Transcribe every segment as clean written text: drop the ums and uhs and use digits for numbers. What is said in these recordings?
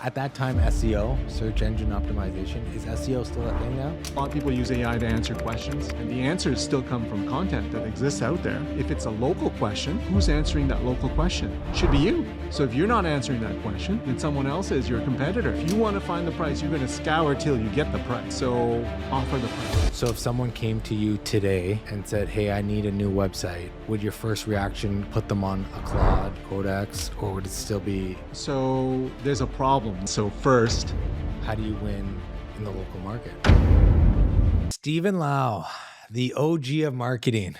At that time, SEO, search engine optimization, is SEO still a thing now? A lot of people use AI to answer questions, and the answers still come from content that exists out there. If it's a local question, who's answering that local question? Should be you. So if you're not answering that question, then someone else is your competitor. If you want to find the price, you're going to scour till you get the price. So offer the price. So if someone came to you today and said, hey, I need a new website, would your first reaction put them on a Claude, Codex, or would it still be? So there's a problem. So first, how do you win in the local market? Stephen Lau, the OG of marketing.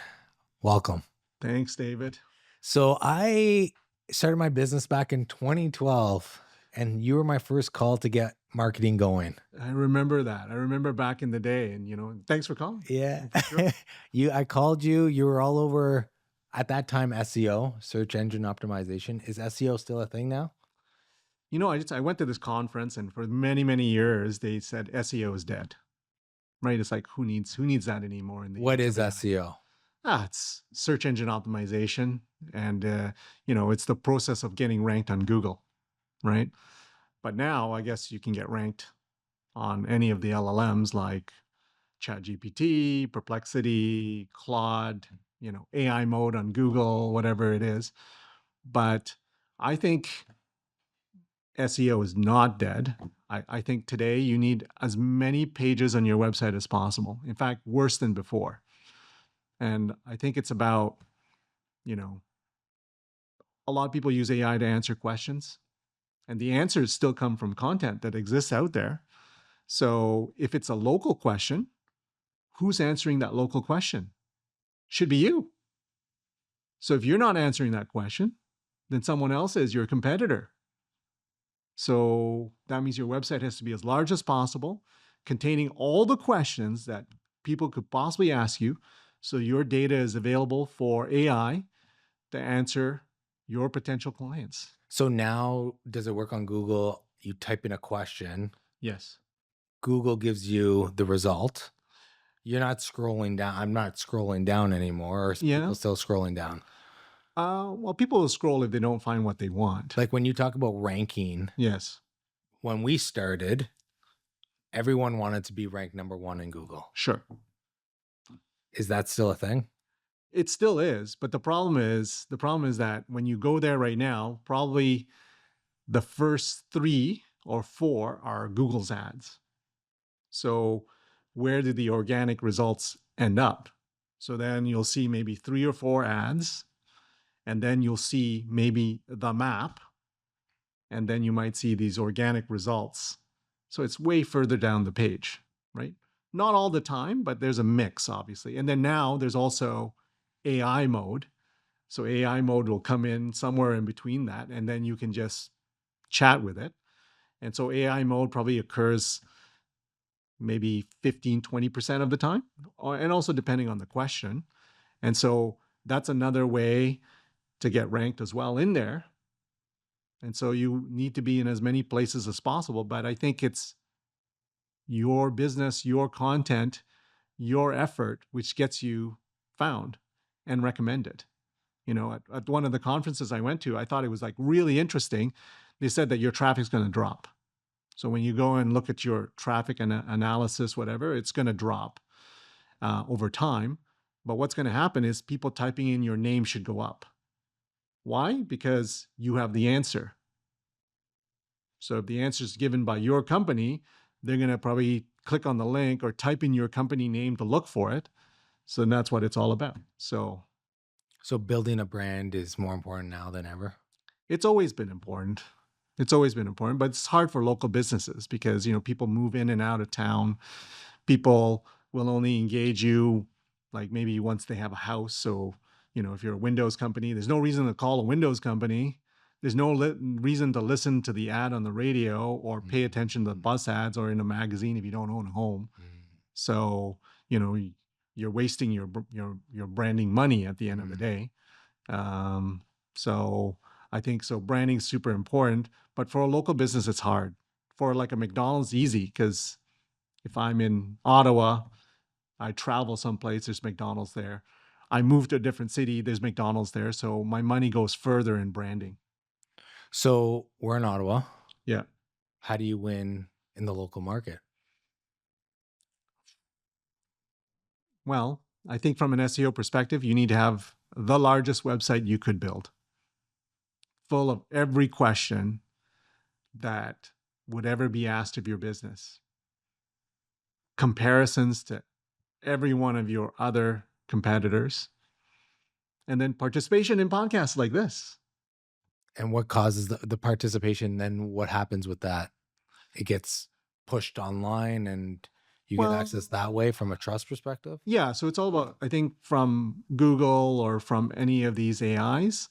Welcome. Thanks, David. So I started my business back in 2012, and you were my first call to get marketing going. I remember that. I remember back in the day, and thanks for calling. Yeah. Sure. I called you. You were all over at that time, SEO, search engine optimization. Is SEO still a thing now? I went to this conference, and for many, many years, they said SEO is dead, right? It's like, who needs that anymore? What is SEO? It's search engine optimization. And, it's the process of getting ranked on Google, right? But now I guess you can get ranked on any of the LLMs like ChatGPT, Perplexity, Claude, AI mode on Google, whatever it is. But I think SEO is not dead. I think today you need as many pages on your website as possible. In fact, worse than before. And I think it's about, a lot of people use AI to answer questions, and the answers still come from content that exists out there. So if it's a local question, who's answering that local question? Should be you. So if you're not answering that question, then someone else is your competitor. So that means your website has to be as large as possible, containing all the questions that people could possibly ask you. So your data is available for AI to answer your potential clients. So now, does it work on Google? You type in a question. Yes. Google gives you the result. You're not scrolling down. I'm not scrolling down anymore. Or people still scrolling down? Well, people will scroll if they don't find what they want. Like when you talk about ranking. Yes. When we started, everyone wanted to be ranked #1 in Google. Sure. Is that still a thing? It still is, but the problem is that when you go there right now, probably the first 3 or 4 are Google's ads. So where did the organic results end up? So then you'll see maybe 3 or 4 ads, and then you'll see maybe the map, and then you might see these organic results. So it's way further down the page, right? Not all the time, but there's a mix, obviously. And then now there's also AI mode. So AI mode will come in somewhere in between that, and then you can just chat with it. And so AI mode probably occurs maybe 15, 20% of the time, and also depending on the question. And so that's another way to get ranked as well in there. And so you need to be in as many places as possible. But I think it's your business, your content, your effort, which gets you found and recommended. At one of the conferences I went to, I thought it was like really interesting. They said that your traffic's going to drop. So when you go and look at your traffic and analysis, whatever, it's going to drop over time. But what's going to happen is people typing in your name should go up. Why? Because you have the answer. So if the answer is given by your company, they're going to probably click on the link or type in your company name to look for it. So that's what it's all about. So building a brand is more important now than ever? It's always been important. It's always been important, but it's hard for local businesses because, people move in and out of town. People will only engage you like maybe once they have a house. So, if you're a Windows company, there's no reason to call a Windows company. There's no reason to listen to the ad on the radio or pay attention to the bus ads or in a magazine if you don't own a home. So, you're wasting your branding money at the end of the day. So I think branding is super important, but for a local business, it's hard. For like a McDonald's, easy, because if I'm in Ottawa, I travel someplace, there's McDonald's there. I move to a different city, there's McDonald's there. So my money goes further in branding. So we're in Ottawa. Yeah. How do you win in the local market? Well, I think from an SEO perspective, you need to have the largest website you could build, full of every question that would ever be asked of your business, comparisons to every one of your other competitors, and then participation in podcasts like this. And what causes the participation? Then what happens with that? It gets pushed online and you get Well, access that way from a trust perspective? yeah, so it's all about, I think, from Google or from any of these AIs,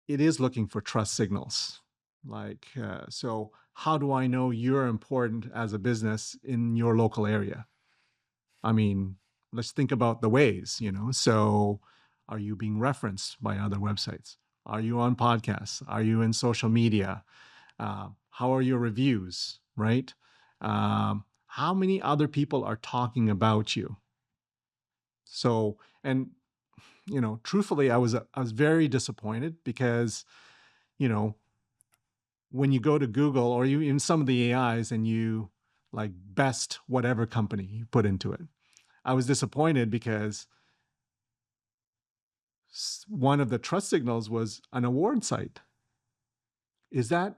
it is looking for trust signals. So how do I know you're important as a business in your local area? I mean, let's think about the ways, So are you being referenced by other websites? Are you on podcasts? Are you in social media? How are your reviews, right? How many other people are talking about you? So, and truthfully, I was very disappointed because, you know, when you go to Google or you in some of the AIs and you like best whatever company you put into it, I was disappointed because one of the trust signals was an award site. Is that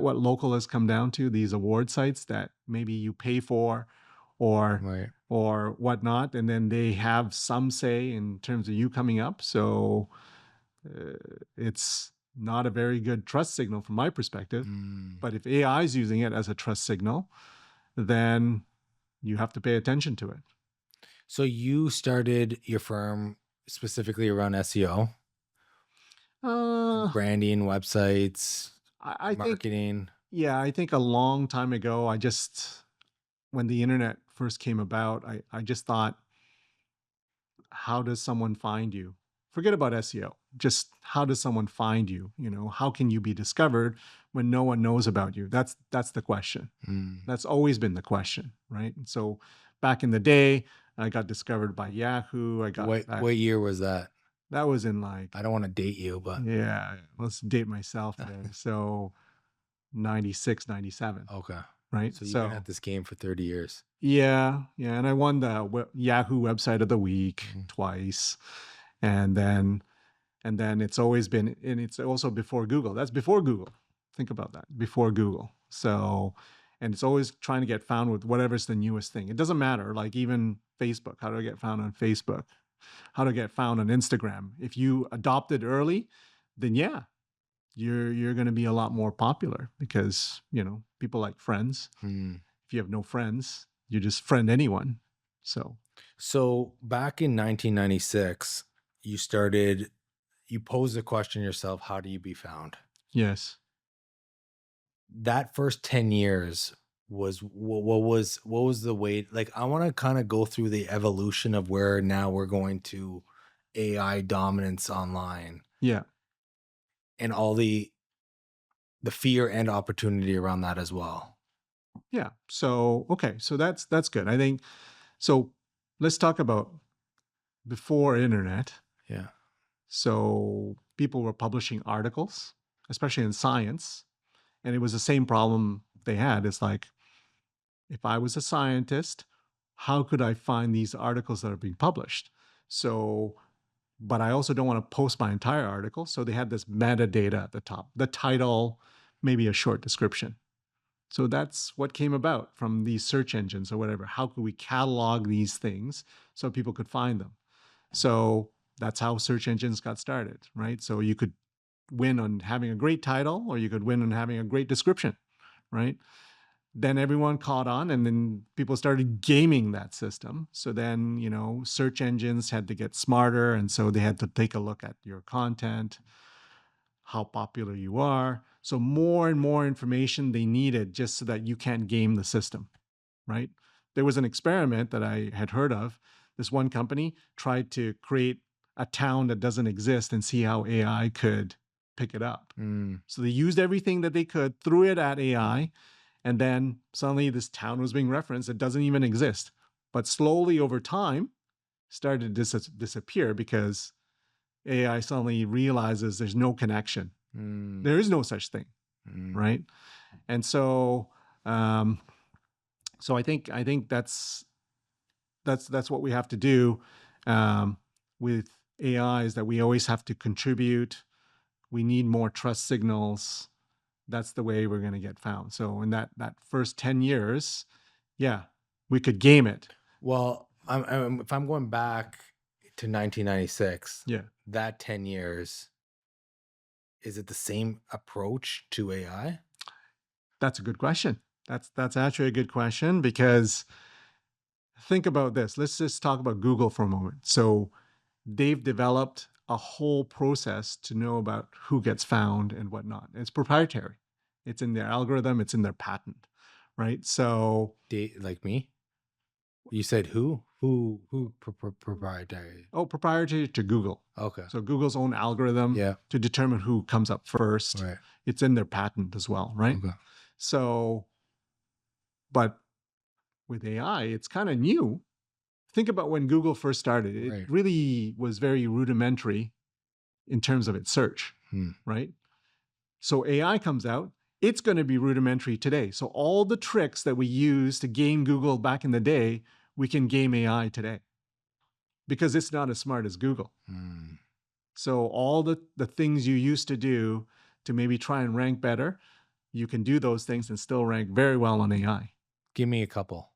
what local has come down to? These award sites that maybe you pay for, or Right. or whatnot, and then they have some say in terms of you coming up. So it's not a very good trust signal from my perspective. But if AI is using it as a trust signal, then you have to pay attention to it. So you started your firm specifically around SEO, Uh, branding, websites, I think, marketing. yeah, I think a long time ago, when the internet first came about, I just thought, how does someone find you? Forget about SEO. Just how does someone find you? How can you be discovered when no one knows about you? That's the question. That's always been the question, right? And so back in the day, I got discovered by Yahoo. What year was that? That was in like, I don't want to date you, but yeah, let's date myself there. So 96, 97, okay. right? So you've been So at this game for 30 years. yeah, yeah, and I won the Yahoo website of the week twice, and then it's always been, and it's also before Google. That's before Google. Think about that, before Google. So, and it's always trying to get found with whatever's the newest thing. It doesn't matter. Like even Facebook. How do I get found on Facebook? How to get found on Instagram? If you adopted early, then yeah, you're going to be a lot more popular because people like friends. If you have no friends, you just friend anyone. So back in 1996, you posed the question yourself, how do you be found? Yes. That first 10 years what was the way, like I want to kind of go through the evolution of where now we're going to AI dominance online Yeah. and all the fear and opportunity around that as well. Yeah. So, okay. So that's good. I think so. Let's talk about before internet. Yeah. So people were publishing articles, especially in science, and it was the same problem they had. It's like, if I was a scientist, how could I find these articles that are being published? So, but I also don't want to post my entire article. So they had this metadata at the top, the title, maybe a short description. So that's what came about from these search engines or whatever. How could we catalog these things so people could find them? So that's how search engines got started, right? So you could win on having a great title or you could win on having a great description, right? Then everyone caught on and then people started gaming that system. So then, search engines had to get smarter. And so they had to take a look at your content, how popular you are. So more and more information they needed just so that you can't game the system, right? There was an experiment that I had heard of. This one company tried to create a town that doesn't exist and see how AI could pick it up. So they used everything that they could, threw it at AI, and then suddenly this town was being referenced that doesn't even exist. But slowly over time, started to disappear because AI suddenly realizes there's no connection. There is no such thing, right? And so, um, so I think that's what we have to do with AI, is that we always have to contribute. We need more trust signals. That's the way we're going to get found. So in that first 10 years, yeah, we could game it. Well, if I'm going back to 1996, Yeah, that 10 years, is it the same approach to AI? that's a good question. That's actually a good question, because think about this. Let's just talk about Google for a moment. So they've developed a whole process to know about who gets found and whatnot. It's proprietary. It's in their algorithm. It's in their patent, right? So, Like me? You said who? Who proprietary? oh, proprietary to Google. Okay. So Google's own algorithm Yeah. to determine who comes up first. Right. It's in their patent as well, right? Okay. So, but with AI, it's kind of new. Think about when Google first started. It Right. really was very rudimentary in terms of its search, right? So AI comes out, it's going to be rudimentary today. So all the tricks that we used to game Google back in the day, we can game AI today, because it's not as smart as Google. So all the things you used to do to maybe try and rank better, you can do those things and still rank very well on AI. Give me a couple.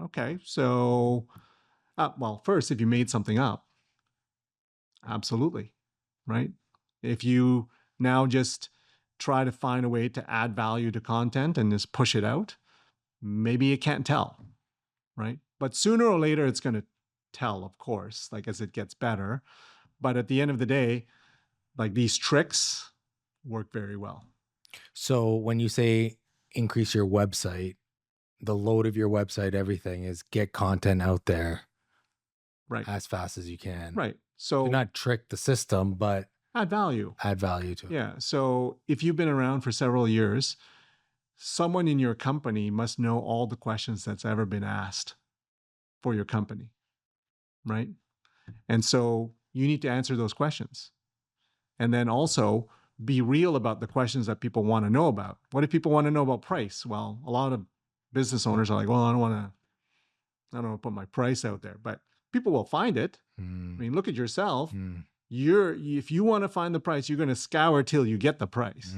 Okay, so, well, first, if you made something up, absolutely, right? If you now just try to find a way to add value to content and just push it out, maybe it can't tell, right? But sooner or later, it's going to tell, of course, like as it gets better. But at the end of the day, like these tricks work very well. So when you say increase your website, the load of your website, everything is get content out there Right. as fast as you can. Right. So So not trick the system, but add value. add value to it. Yeah. So if you've been around for several years, someone in your company must know all the questions that's ever been asked for your company, right? And so you need to answer those questions. And then also be real about the questions that people want to know about. What if people want to know about price? Well, a lot of business owners are like, well, I don't want to put my price out there, but people will find it. I mean, look at yourself. If you want to find the price, you're going to scour till you get the price,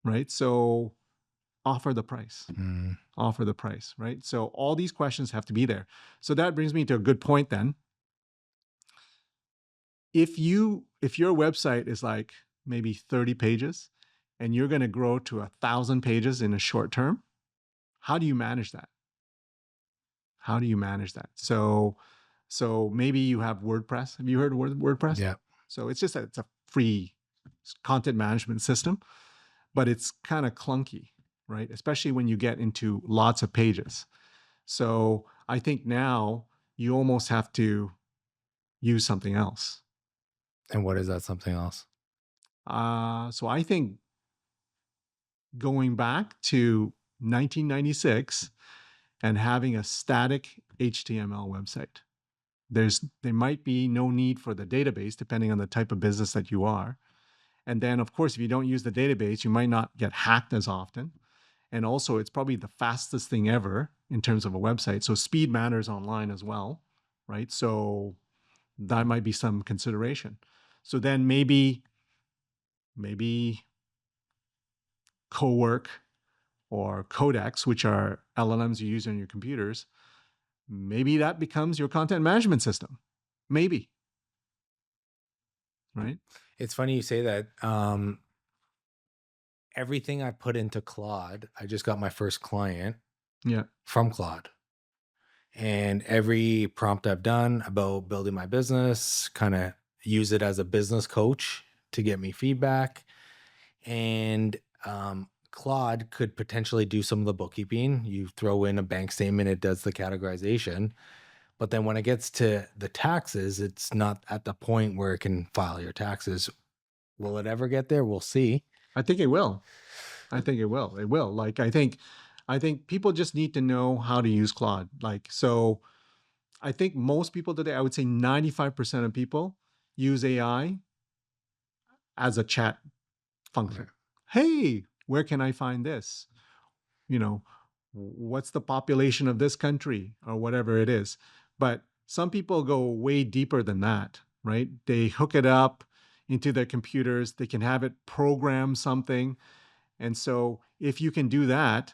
right? So offer the price. Offer the price, right? So all these questions have to be there. So that brings me to a good point then. If your website is like maybe 30 pages and you're going to grow to 1,000 pages in a short term, how do you manage that? How do you manage that? So maybe you have WordPress. Have you heard of WordPress? Yeah. So it's a free content management system, but it's kind of clunky, right? Especially when you get into lots of pages. So I think now you almost have to use something else. And what is that something else? So I think going back to 1996 and having a static HTML website. There might be no need for the database depending on the type of business that you are. And then, of course, if you don't use the database, you might not get hacked as often. And also, it's probably the fastest thing ever in terms of a website. So speed matters online as well, right? So that might be some consideration. So then maybe Cowork or Codex, which are LLMs you use on your computers, maybe that becomes your content management system. Maybe. Right? It's funny you say that. Everything I put into Claude, I just got my first client Yeah. from Claude. And every prompt I've done about building my business, kind of use it as a business coach to get me feedback. And Claude could potentially do some of the bookkeeping. You throw in a bank statement, it does the categorization. But then when it gets to the taxes, it's not at the point where it can file your taxes. Will it ever get there? We'll see. I think it will. I think it will. It will. Like I think people just need to know how to use Claude. Like so I think most people today, I would say 95% of people use AI as a chat function. Right. Hey, Where can I find this? You know, what's the population of this country or whatever it is. But some people go way deeper than that, right? They hook it up into their computers, they can have it program something. And so if you can do that,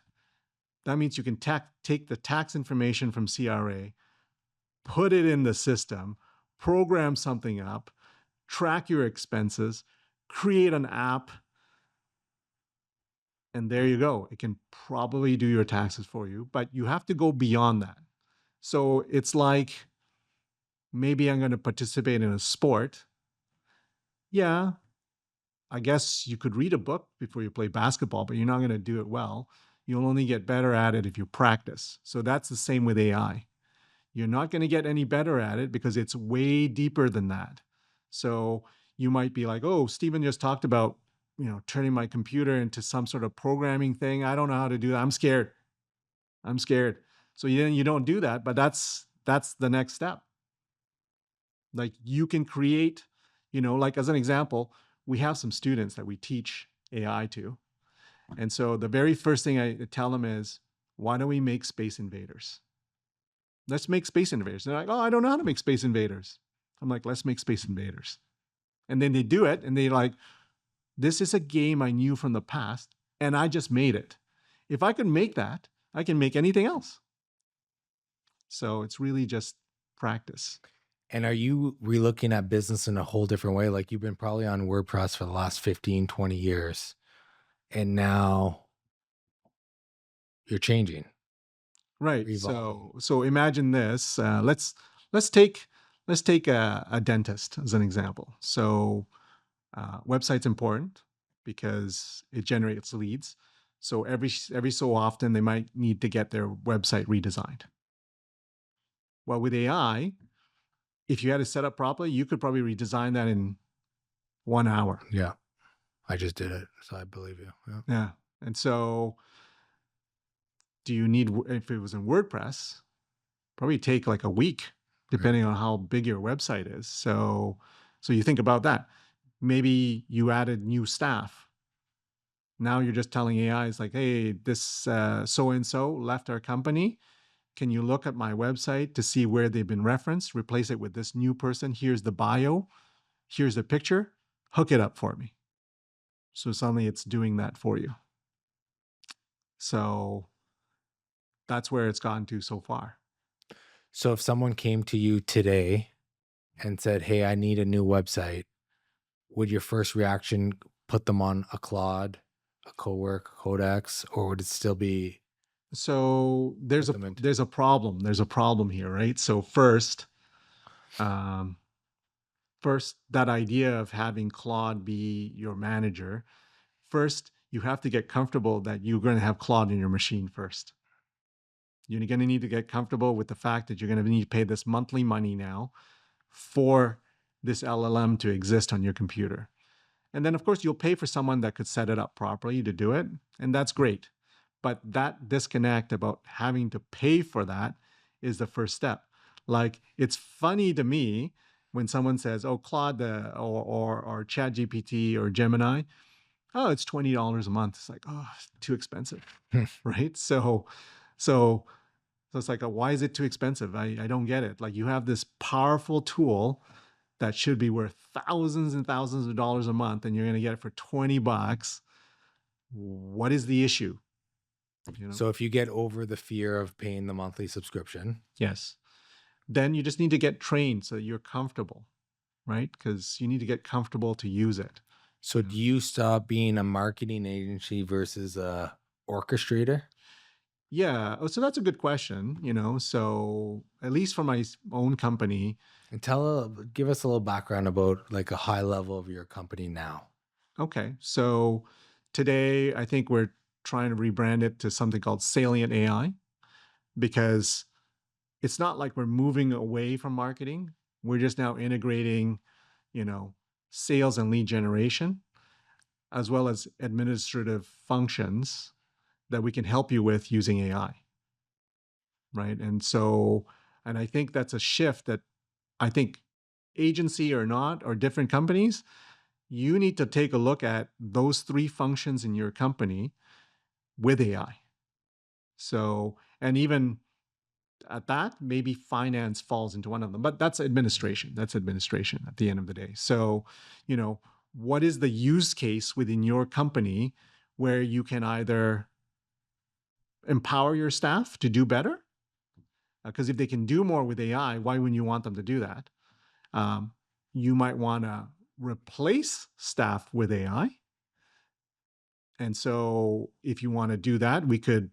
that means you can take the tax information from CRA, put it in the system, program something up, track your expenses, create an app, and there you go. It can probably do your taxes for you, but you have to go beyond that. So it's like, maybe I'm going to participate in a sport. Yeah, I guess you could read a book before you play basketball, but you're not going to do it well. You'll only get better at it if you practice. So that's the same with AI. You're not going to get any better at it because it's way deeper than that. So you might be like, oh, Stephen just talked about, turning my computer into some sort of programming thing. I don't know how to do that. I'm scared. I'm scared. So you don't do that, but that's the next step. Like you can create, like as an example, we have some students that we teach AI to. And so the very first thing I tell them is, why don't we make Space Invaders? Let's make Space Invaders. They're like, oh, I don't know how to make Space Invaders. I'm like, let's make Space Invaders. And then they do it and they're like, this is a game I knew from the past and I just made it. If I could make that, I can make anything else. So it's really just practice. And are you relooking at business in a whole different way? Like you've been probably on WordPress for the last 15, 20 years, and now you're changing, Right. evolving. So imagine this. Let's take a dentist as an example. So website's important because it generates leads. So every so often they might need to get their website redesigned. Well, with AI, if you had it set up properly, you could probably redesign that in 1 hour. Yeah, I just did it, so I believe you. Yeah. Yeah. And so do you need, if it was in WordPress, probably take like a week, Right. depending on how big your website is. So you think about that. Maybe you added new staff. Now you're just telling AI, it's like, hey, this so and so left our company. Can you look at my website to see where they've been referenced? Replace it with this new person. Here's the bio. Here's the picture. Hook it up for me. So suddenly it's doing that for you. So that's where it's gotten to so far. So if someone came to you today and said, "Hey, I need a new website," would your first reaction put them on a Claude, a Cowork, Codex, or would it still be So there's put a them into? there's a problem. There's a problem here, right? So um, first that idea of having Claude be your manager. First, you have to get comfortable that you're going to have Claude in your machine first. You're going to need to get comfortable with the fact that you're going to need to pay this monthly money now for this LLM to exist on your computer. And then, of course, you'll pay for someone that could set it up properly to do it. And that's great. But that disconnect about having to pay for that is the first step. Like, it's funny to me when someone says, oh, Claude or ChatGPT or Gemini, oh, it's $20 a month. It's like, oh, it's too expensive, right? So it's like, why is it too expensive? I don't get it. Like, you have this powerful tool that should be worth thousands and thousands of dollars a month, and you're going to get it for $20. What is the issue? So if you get over the fear of paying the monthly subscription, Yes. Then you just need to get trained so that you're comfortable, right? Because you need to get comfortable to use it. so do you stop being a marketing agency versus a orchestrator? Yeah. Oh, so that's a good question. So at least for my own company, And give us a little background about like a high level of your company now. okay. So today, I think we're trying to rebrand it to something called Salient AI because it's not like we're moving away from marketing. We're just now integrating, you know, sales and lead generation, as well as administrative functions that we can help you with using AI. Right. And I think that's a shift that I think agency or not, or different companies, you need to take a look at those 3 functions in your company with AI. So, and even at that, maybe finance falls into one of them, but that's administration. That's administration at the end of the day. So, what is the use case within your company where you can either empower your staff to do better? Because if they can do more with AI, why wouldn't you want them to do that? Um, you might want to replace staff with AI. And so if you want to do that, we could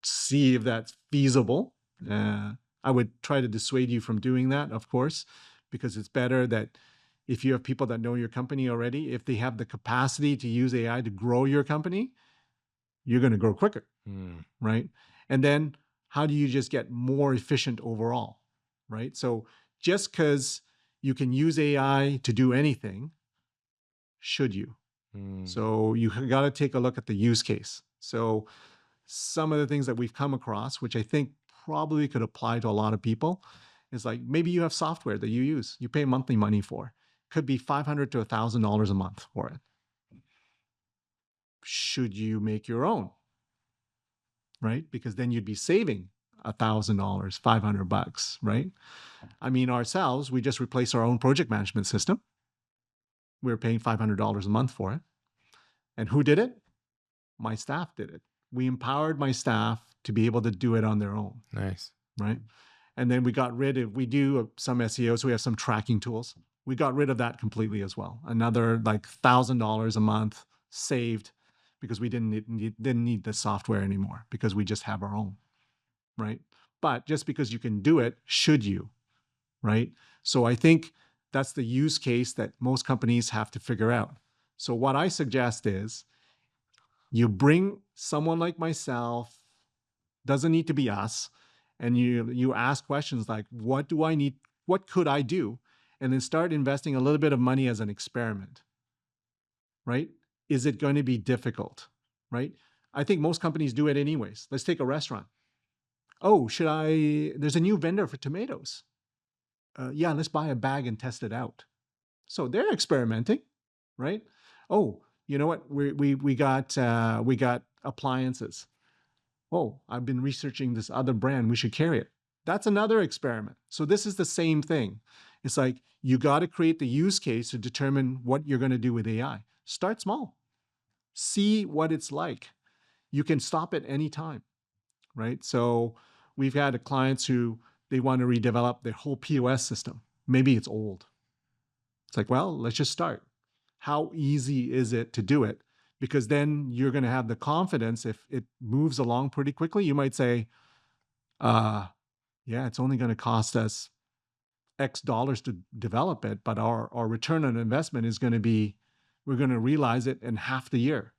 see if that's feasible. I would try to dissuade you from doing that, of course, because it's better that if you have people that know your company already, if they have the capacity to use AI to grow your company, you're going to grow quicker, right? And then how do you just get more efficient overall, right? So just because you can use AI to do anything, should you? So you got to take a look at the use case. So some of the things that we've come across, which I think probably could apply to a lot of people, is like maybe you have software that you use, you pay monthly money for, could be $500 to $1,000 a month for it. Should you make your own? Right? Because then you'd be saving $1,000, $500, right? I mean, ourselves, we just replaced our own project management system. We were paying $500 a month for it. And who did it? My staff did it. We empowered my staff to be able to do it on their own. Nice. Right? And then we do some SEO, so we have some tracking tools. We got rid of that completely as well. Another like $1,000 a month saved because we didn't need the software anymore because we just have our own, right? But just because you can do it, should you, right? So I think that's the use case that most companies have to figure out. So what I suggest is you bring someone like myself, doesn't need to be us, and you ask questions like, what do I need? What could I do? And then start investing a little bit of money as an experiment, right? Is it going to be difficult, right? I think most companies do it anyways. Let's take a restaurant. Oh, there's a new vendor for tomatoes. Yeah, let's buy a bag and test it out. So they're experimenting, right? Oh, you know what? We got appliances. Oh, I've been researching this other brand. We should carry it. That's another experiment. So this is the same thing. It's like you got to create the use case to determine what you're going to do with AI. Start small. See what it's like. You can stop at any time, right? So we've had clients who they want to redevelop their whole POS system. Maybe it's old. It's like, well, let's just start. How easy is it to do it? Because then you're going to have the confidence. If it moves along pretty quickly, you might say, yeah, it's only going to cost us X dollars to develop it, but our return on investment is going to be, we're going to realize it in half the year.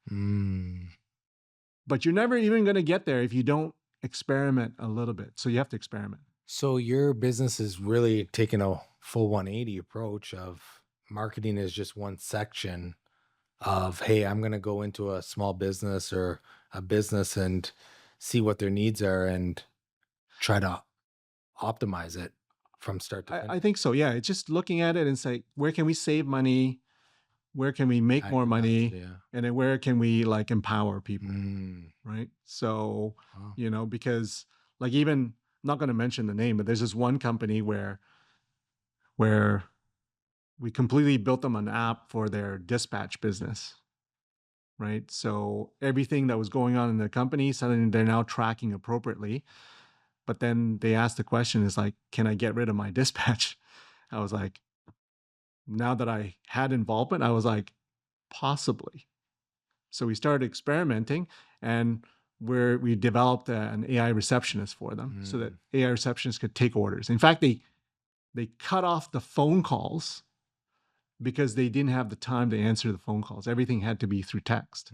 But you're never even going to get there if you don't experiment a little bit. So you have to experiment. So your business is really taking a full 180 approach of marketing is just one section of, hey, I'm going to go into a small business or a business and see what their needs are and try to optimize it from start to finish. I think so. Yeah. It's just looking at it and say, where can we save money? Where can we make more money? Yeah. And then where can we like empower people? Right. So, because like even, I'm not going to mention the name, but there's this one company where we completely built them an app for their dispatch business. Right. So everything that was going on in the company, suddenly they're now tracking appropriately. But then they asked the question is like, can I get rid of my dispatch? I was like, now that I had involvement, I was like, possibly. So we started experimenting and we developed an AI receptionist for them so that AI receptionists could take orders. In fact, they cut off the phone calls because they didn't have the time to answer the phone calls. Everything had to be through text.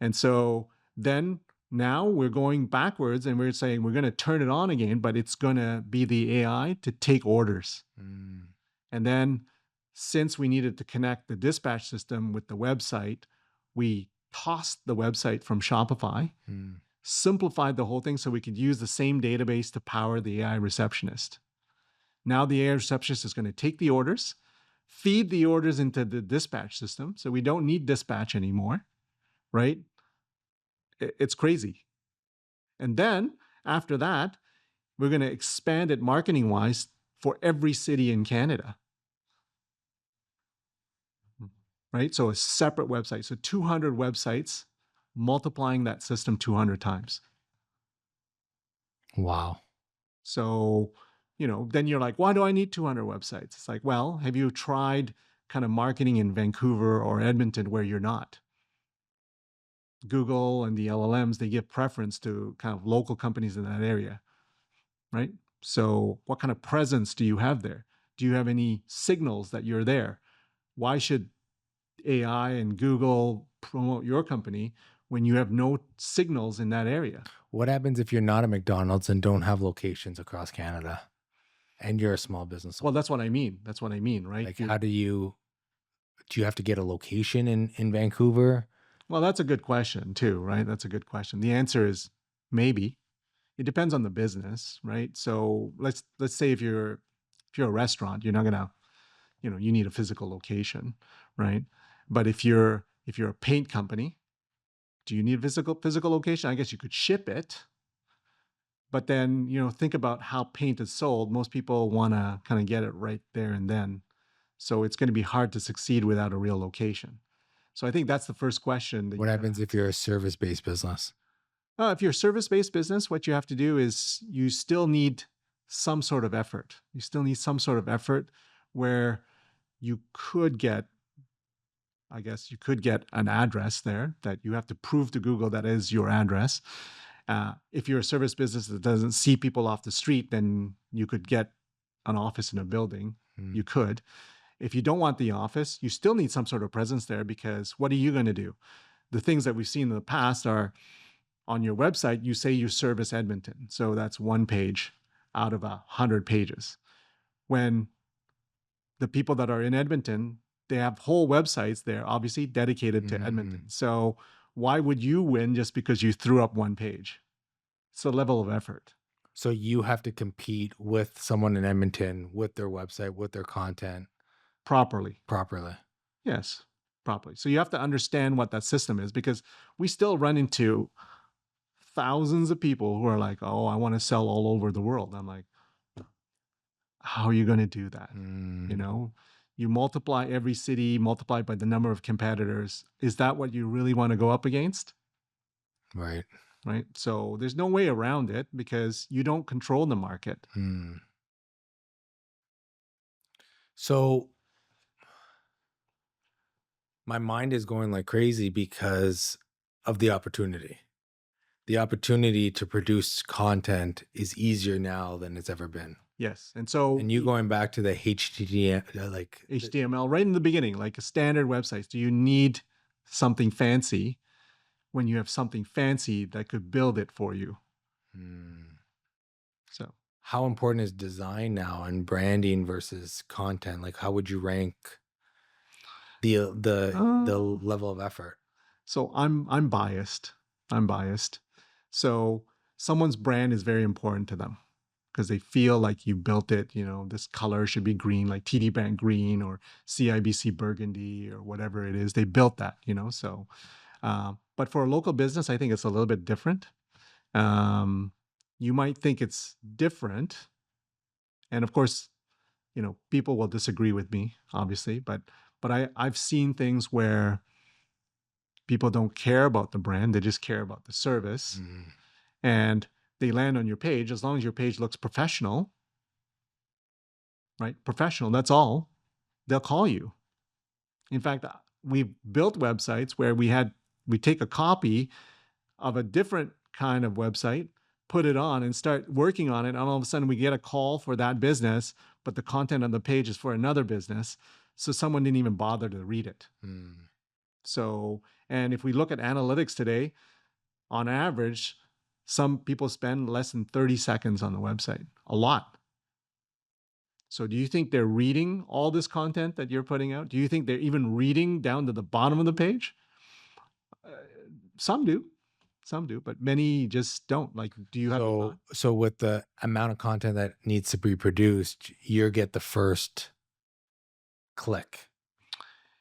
And so then now we're going backwards and we're saying we're going to turn it on again, but it's going to be the AI to take orders. And then since we needed to connect the dispatch system with the website, we tossed the website from Shopify, simplified the whole thing so we could use the same database to power the AI receptionist. Now the AI receptionist is going to take the orders, feed the orders into the dispatch system. So we don't need dispatch anymore, right? It's crazy. And then after that, we're going to expand it marketing wise for every city in Canada, right? So a separate website. So 200 websites, multiplying that system 200 times. Wow. So, then you're like, why do I need 200 websites? It's like, well, have you tried kind of marketing in Vancouver or Edmonton where you're not? Google and the LLMs, they give preference to kind of local companies in that area, right? So, what kind of presence do you have there? Do you have any signals that you're there? Why should AI and Google promote your company when you have no signals in that area? What happens if you're not a McDonald's and don't have locations across Canada and you're a small business Well, owner? that's what I mean. That's what I mean, right? Like, how do you have to get a location in Vancouver? Well, that's a good question too, right? That's a good question. The answer is maybe. It depends on the business, right? So let's say if you're a restaurant, you're not gonna, you need a physical location, right? But if you're a paint company, do you need a physical location? I guess you could ship it, but then think about how paint is sold. Most people want to kind of get it right there and then, so it's going to be hard to succeed without a real location. So I think that's the first question that What you got to happens if you're a service-based business? if you're a service-based business, what you have to do is you still need some sort of effort. You still need some sort of effort where you could get, I guess, you could get an address there that you have to prove to Google that is your address. If you're a service business that doesn't see people off the street, then you could get an office in a building. Hmm. You could. If you don't want the office, you still need some sort of presence there, because what are you going to do? The things that we've seen in the past are, on your website, you say you service Edmonton. So that's one page out of 100 pages. When the people that are in Edmonton, they have whole websites there, obviously dedicated to Edmonton. So why would you win just because you threw up one page? It's a level of effort. So you have to compete with someone in Edmonton with their website, with their content Properly. properly. Yes, properly. So you have to understand what that system is, because we still run into thousands of people who are like, oh, I want to sell all over the world. I'm like, how are you going to do that? You multiply every city, multiplied by the number of competitors. Is that what you really want to go up against? Right. Right. So there's no way around it, because you don't control the market. So my mind is going like crazy because of the opportunity. The opportunity to produce content is easier now than it's ever been. Yes. And so, And you going back to the HTTP, like HTML right in the beginning, like a standard websites, do you need something fancy when you have something fancy that could build it for you? So how important is design now and branding versus content? Like, how would you rank the level of effort? So I'm biased. I'm biased. So someone's brand is very important to them, because they feel like you built it. This color should be green, like TD Bank green or CIBC burgundy or whatever it is. They built that. So, but for a local business, I think it's a little bit different. You might think it's different, and of course, people will disagree with me, obviously, but I've seen things where people don't care about the brand, they just care about the service. And they land on your page. As long as your page looks professional, right? Professional, that's all. They'll call you. In fact, we've built websites where we take a copy of a different kind of website, put it on and start working on it. And all of a sudden we get a call for that business, but the content on the page is for another business. So someone didn't even bother to read it. So, and if we look at analytics today, on average, some people spend less than 30 seconds on the website, a lot. So do you think they're reading all this content that you're putting out? Do you think they're even reading down to the bottom of the page? Some do, but many just don't. Like, do you have the thought? So with the amount of content that needs to be produced, you get the first click,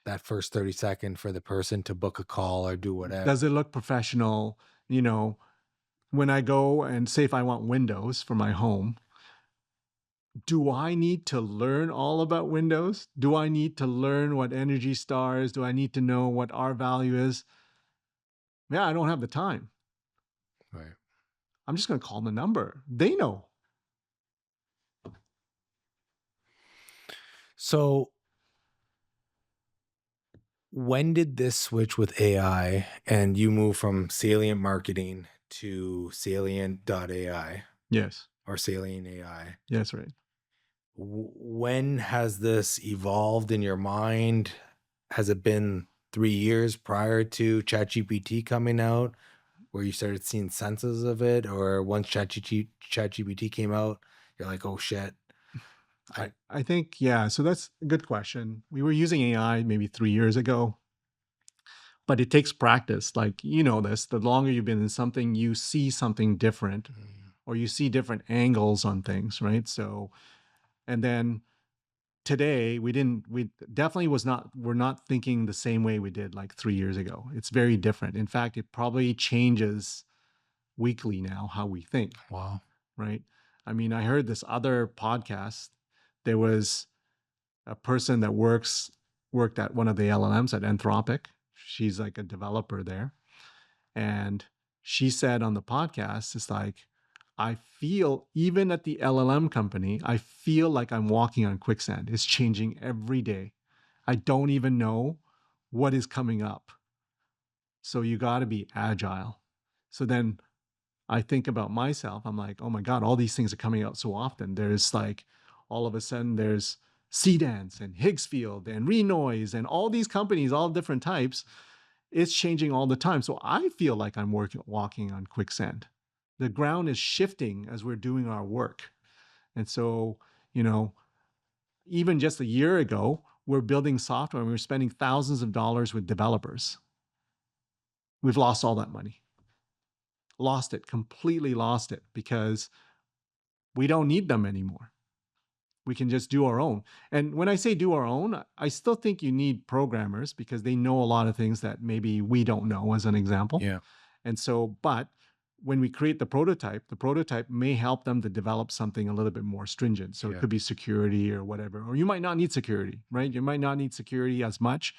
that first 30-second for the person to book a call or do whatever. Does it look professional? You know, when I go and say if I want windows for my home, do I need to learn all about Windows? Do I need to learn what Energy Star is? Do I need to know what R value is? Yeah, I don't have the time. Right. I'm just going to call the number. They know. So when did this switch with AI and you move from Salient marketing to Salient.ai Yes. or Salient AI? Yes, right. When has this evolved in your mind? Has it been 3 years prior to ChatGPT coming out where you started seeing senses of it? Or once ChatGPT came out, you're like, oh shit. I think, yeah. So that's a good question. We were using AI maybe 3 years ago, but it takes practice. Like, you know, this, the longer you've been in something, you see something different or you see different angles on things, right? So, and then today we definitely we're not thinking the same way we did like 3 years ago. It's very different. In fact, it probably changes weekly now how we think, Wow. right? I mean, I heard this other podcast. There was a person that worked at one of the LLMs at Anthropic. She's like a developer there. And she said on the podcast, it's like, I feel, even at the LLM company, I feel like I'm walking on quicksand. It's changing every day. I don't even know what is coming up. So you got to be agile. So then I think about myself. I'm like, oh my God, all these things are coming out so often. There's like, all of a sudden, there's Cdance and Higgsfield and Renoise and all these companies, all different types. It's changing all the time. So I feel like I'm walking on quicksand. The ground is shifting as we're doing our work. And so, you know, even just a year ago, we're building software and we're spending thousands of dollars with developers. We've lost all that money. Lost it, completely lost it, because we don't need them anymore. We can just do our own. And when I say do our own, I still think you need programmers because they know a lot of things that maybe we don't know, as an example. Yeah. And so, but when we create the prototype may help them to develop something a little bit more stringent. So Yeah. it could be security or whatever, or you might not need security, right? You might not need security as much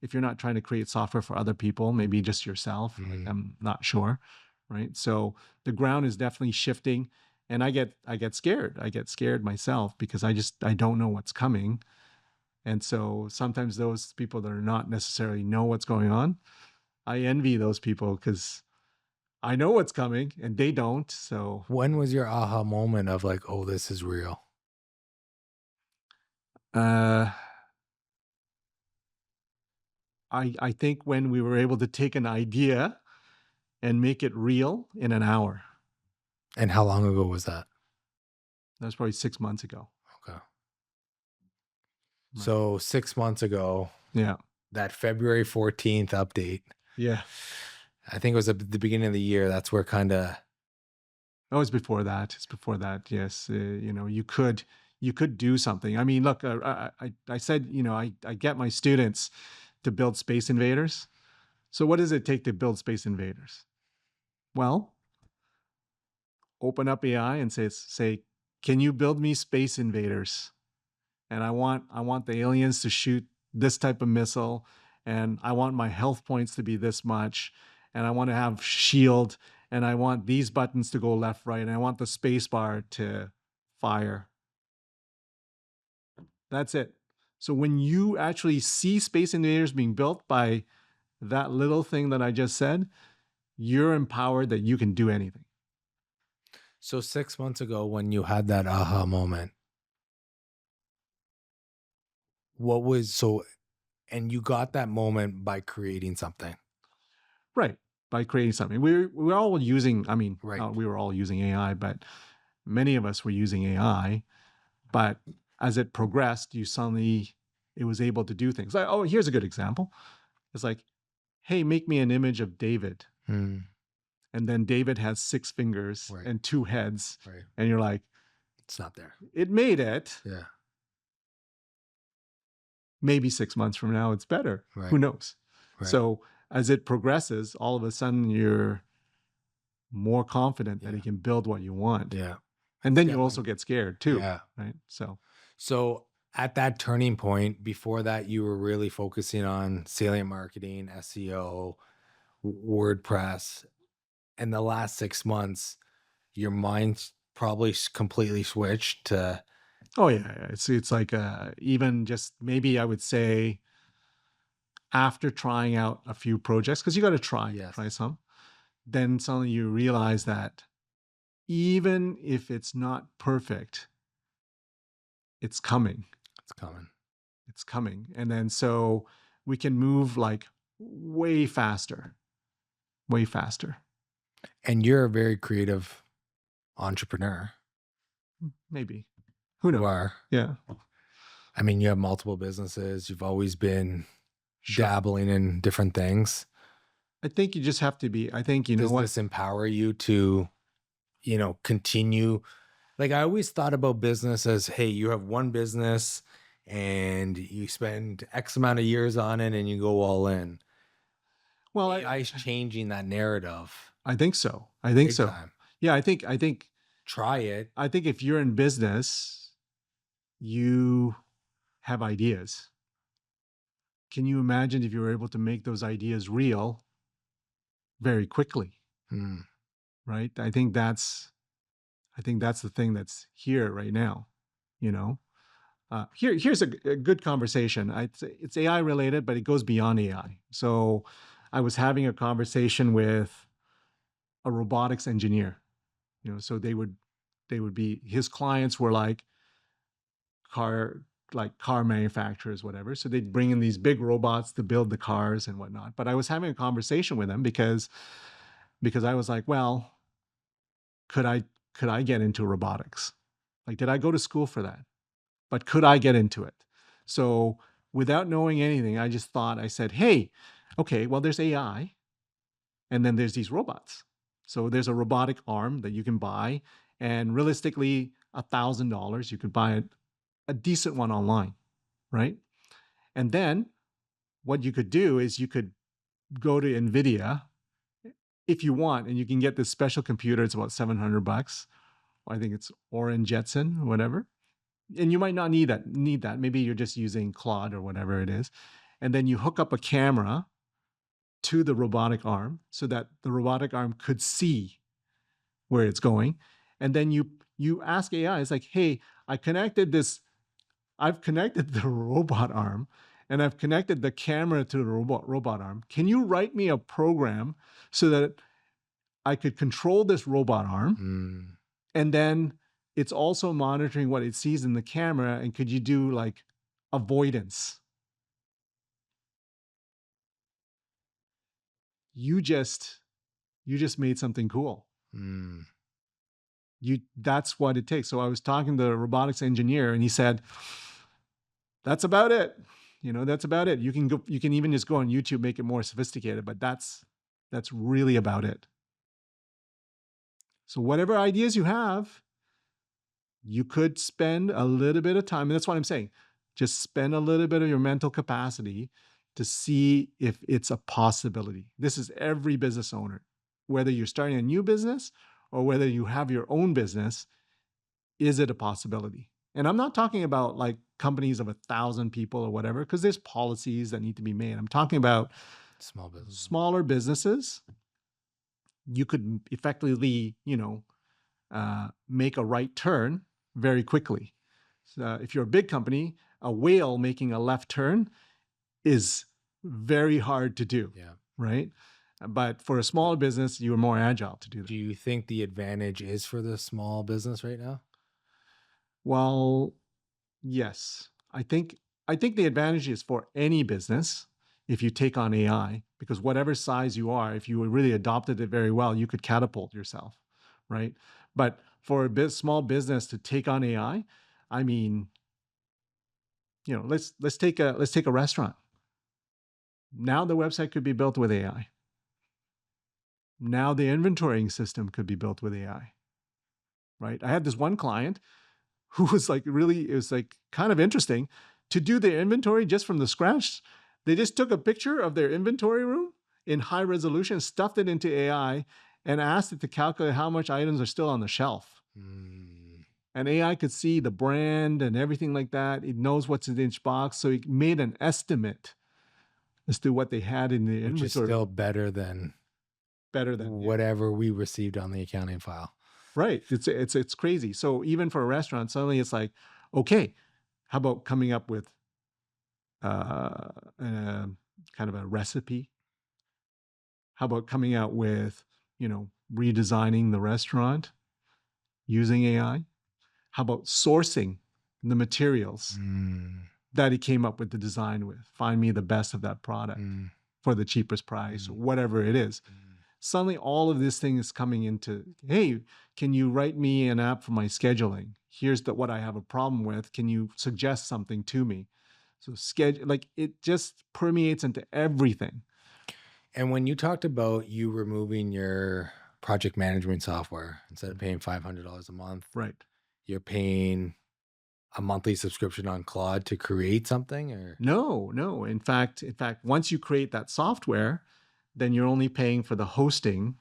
if you're not trying to create software for other people, maybe just yourself. Like, I'm not sure, right? So the ground is definitely shifting, and I get scared. I get scared myself because I don't know what's coming. And so sometimes those people that are not necessarily know what's going on, I envy those people because I know what's coming and they don't. So When was your aha moment of like, oh, this is real? I think when we were able to take an idea and make it real in an hour. And how long ago was that? That was probably 6 months ago. Okay. Right. So 6 months ago, Yeah. that February 14th update, Yeah. I think it was at the beginning of the year. That's where kind of, Oh, it's before that. It's before that. Yes. You know, you could do something. I mean, look, I said, you know, I get my students to build Space Invaders. So what does it take to build Space Invaders? Well, open up AI and say, can you build me Space Invaders? And I want the aliens to shoot this type of missile, and I want my health points to be this much, and I want to have shield, and I want these buttons to go left, right, and I want the space bar to fire. That's it. So when you actually see Space Invaders being built by that little thing that I just said, you're empowered that you can do anything. so 6 months ago when you had that aha moment, what was so, and you got that moment by creating something. Right. By creating something. We're all using, I mean, Right. we were all using AI, but many of us were using AI. But as it progressed, it was able to do things. Like, oh, here's a good example. It's like, hey, make me an image of David. Hmm. And then David has 6 fingers Right. and 2 heads. Right. And you're like, It's not there. it made it. Yeah. Maybe 6 months from now, it's better. Right. Who knows? Right. So as it progresses, all of a sudden you're more confident that Yeah. you can build what you want. Yeah. And It's then you also definitely. get scared too, Yeah. right? So, So at that turning point, before that, you were really focusing on salient marketing, SEO, WordPress. And the last 6 months, your mind's probably completely switched to oh yeah, it's like even just maybe I would say after trying out a few projects, because you got to try yes, some, then suddenly you realize that even if it's not perfect, it's coming. it's coming. It's coming. And then so we can move like way faster, way faster. And you're a very creative entrepreneur. Maybe. Who You knows? are. Yeah, I mean, you have multiple businesses. You've always been sure. dabbling in different things. I think you just have to be, I think, you know Does what? this empower you to, continue? Like I always thought about business as, hey, you have one business and you spend X amount of years on it and you go all in. Well, AI is changing that narrative I think so. I think big so. time. Yeah, Try it. I think if you're in business, you have ideas. Can you imagine if you were able to make those ideas real very quickly, Hmm. right? I think that's the thing that's here right now, you know. Here's a good conversation. It's AI related, but it goes beyond AI. So, I was having a conversation with a robotics engineer. You know, so they would be his clients were car car manufacturers, whatever. So they'd bring in these big robots to build the cars and whatnot. But I was having a conversation with him because I was like, well, could I could I get into robotics? Like, did I go to school for that? But could I get into it? So without knowing anything, I just thought I said, hey, okay, well, there's AI, and then there's these robots. So there's a robotic arm that you can buy, and realistically, $1,000 you could buy a decent one online, right? And then what you could do is you could go to NVIDIA if you want, and you can get this special computer. It's about $700. I think it's Orin Jetson, whatever. And you might not need that. Maybe you're just using Claude or whatever it is. And then you hook up a camera to the robotic arm so that the robotic arm could see where it's going. And then you ask AI, it's like, hey, I connected this I've connected the robot arm and I've connected the camera to the robot arm. Can you write me a program so that I could control this robot arm? Hmm. And then it's also monitoring what it sees in the camera. And could you do like avoidance? You just you just made something cool. Hmm. That's what it takes. So I was talking to the robotics engineer and he said, that's about it. You know, that's about it. You can even just go on YouTube, make it more sophisticated, but that's really about it. So whatever ideas you have, you could spend a little bit of time, and that's what I'm saying. Just spend a little bit of your mental capacity to see if it's a possibility. This is every business owner, whether you're starting a new business or whether you have your own business, is it a possibility? And I'm not talking about like companies of 1,000 people or whatever, because there's policies that need to be made. I'm talking about Small business. smaller businesses. You could effectively, make a right turn very quickly. So if you're a big company, a whale making a left turn is very hard to do, Yeah. right? But for a smaller business, you are more agile to do that. Do you think the advantage is for the small business right now? Well, yes. I think the advantage is for any business if you take on AI, because whatever size you are, if you really adopted it very well, you could catapult yourself, right? But for a small business to take on AI, I mean, let's take a restaurant. Now the website could be built with AI. Now the inventorying system could be built with AI, right? I had this one client who was like really, it was like kind of interesting. to do their inventory just from the scratch. They just took a picture of their inventory room in high resolution, stuffed it into AI, and asked it to calculate how much items are still on the shelf. Mm. And AI could see the brand and everything like that. It knows what's in each box. So it made an estimate as to what they had in the Which is inventory. still better than Yeah. whatever we received on the accounting file. Right. It's crazy. So even for a restaurant, suddenly it's like, okay, how about coming up with kind of a recipe? How about coming out with, redesigning the restaurant using AI? How about sourcing the materials that he came up with the design with? Find me the best of that product for the cheapest price, or whatever it is. Suddenly all of this thing is coming into, hey, can you write me an app for my scheduling? Here's what I have a problem with. Can you suggest something to me? So schedule, like, it just permeates into everything. And when you talked about you removing your project management software, instead of paying $500 a month, Right. you're paying a monthly subscription on Claude to create something, or? No. In fact, once you create that software, then you're only paying for the hosting,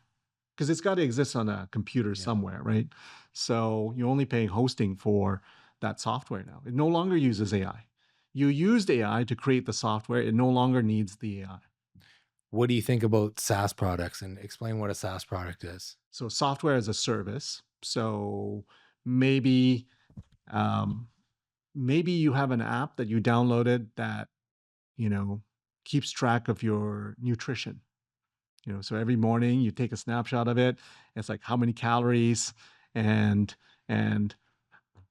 because it's got to exist on a computer somewhere, right? So you're only paying hosting for that software now. It no longer uses AI. You used AI to create the software. It no longer needs the AI. What do you think about SaaS products, and explain what a SaaS product is? So software as a service. So maybe maybe you have an app that you downloaded that, keeps track of your nutrition. So every morning you take a snapshot of it. It's like how many calories and and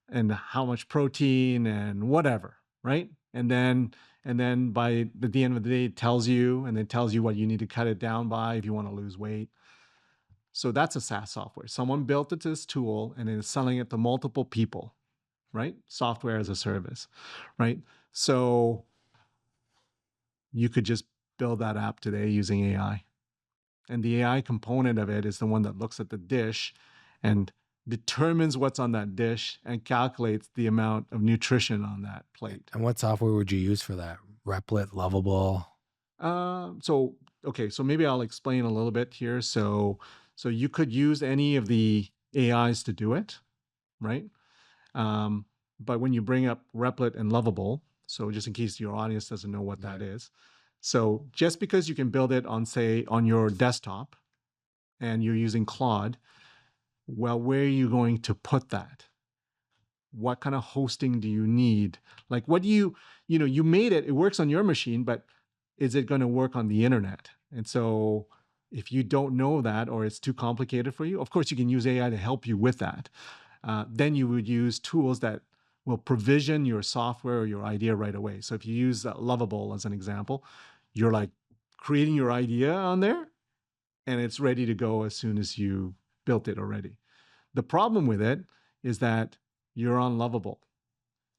and how much protein and whatever, right? And then by the end of the day, it tells you, and it tells you what you need to cut it down by if you want to lose weight. So that's a SaaS software. Someone built it to this tool and is selling it to multiple people, right? Software as a service, right? So you could just build that app today using AI. And the AI component of it is the one that looks at the dish and determines what's on that dish and calculates the amount of nutrition on that plate. And what software would you use for that? Replit, Lovable? So maybe I'll explain a little bit here. So you could use any of the AIs to do it, right? But when you bring up Replit and Lovable, so just in case your audience doesn't know what that is, so just because you can build it on, say, on your desktop and you're using Claude, well, where are you going to put that? What kind of hosting do you need? Like, what do you made it works on your machine, but is it going to work on the internet? And so if you don't know that, or it's too complicated for you, of course you can use AI to help you with that. Then you would use tools that will provision your software or your idea right away. So if you use Lovable as an example, you're like creating your idea on there and it's ready to go as soon as you built it already. The problem with it is that you're on Lovable.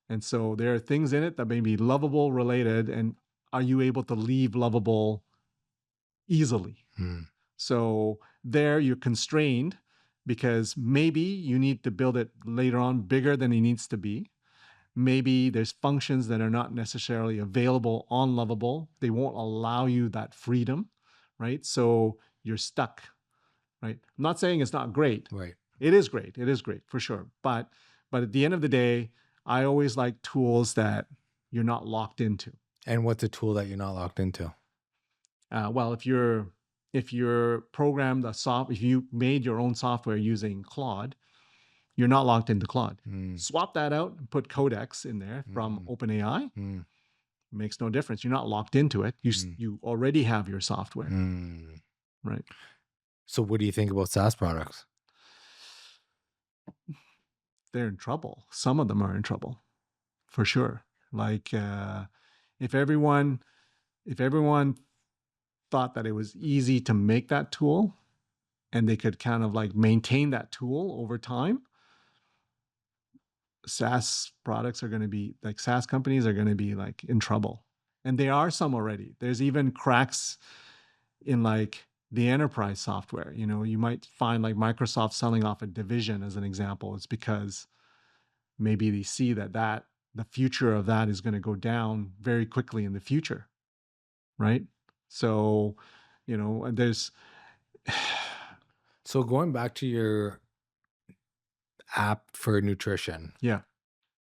And so there are things in it that may be Lovable related. And are you able to leave Lovable easily? So there you're constrained because maybe you need to build it later on bigger than it needs to be. Maybe there's functions that are not necessarily available on Lovable. They won't allow you that freedom, right? So you're stuck, right? I'm not saying it's not great. Right. It is great. It is great for sure. But at the end of the day, I always like tools that you're not locked into. And what's a tool that you're not locked into? Well, if you're programmed if you made your own software using Claude, you're not locked into Claude. Swap that out and put Codex in there from OpenAI. Makes no difference. You're not locked into it. You already have your software, right? So what do you think about SaaS products? They're in trouble. Some of them are in trouble, for sure. Like if everyone thought that it was easy to make that tool and they could kind of like maintain that tool over time, SaaS products are going to be like, SaaS companies are going to be like in trouble. And there are some already. There's even cracks in like the enterprise software. You might find like Microsoft selling off a division as an example. It's because maybe they see that the future of that is going to go down very quickly in the future, right? So, there's So going back to your app for nutrition, yeah.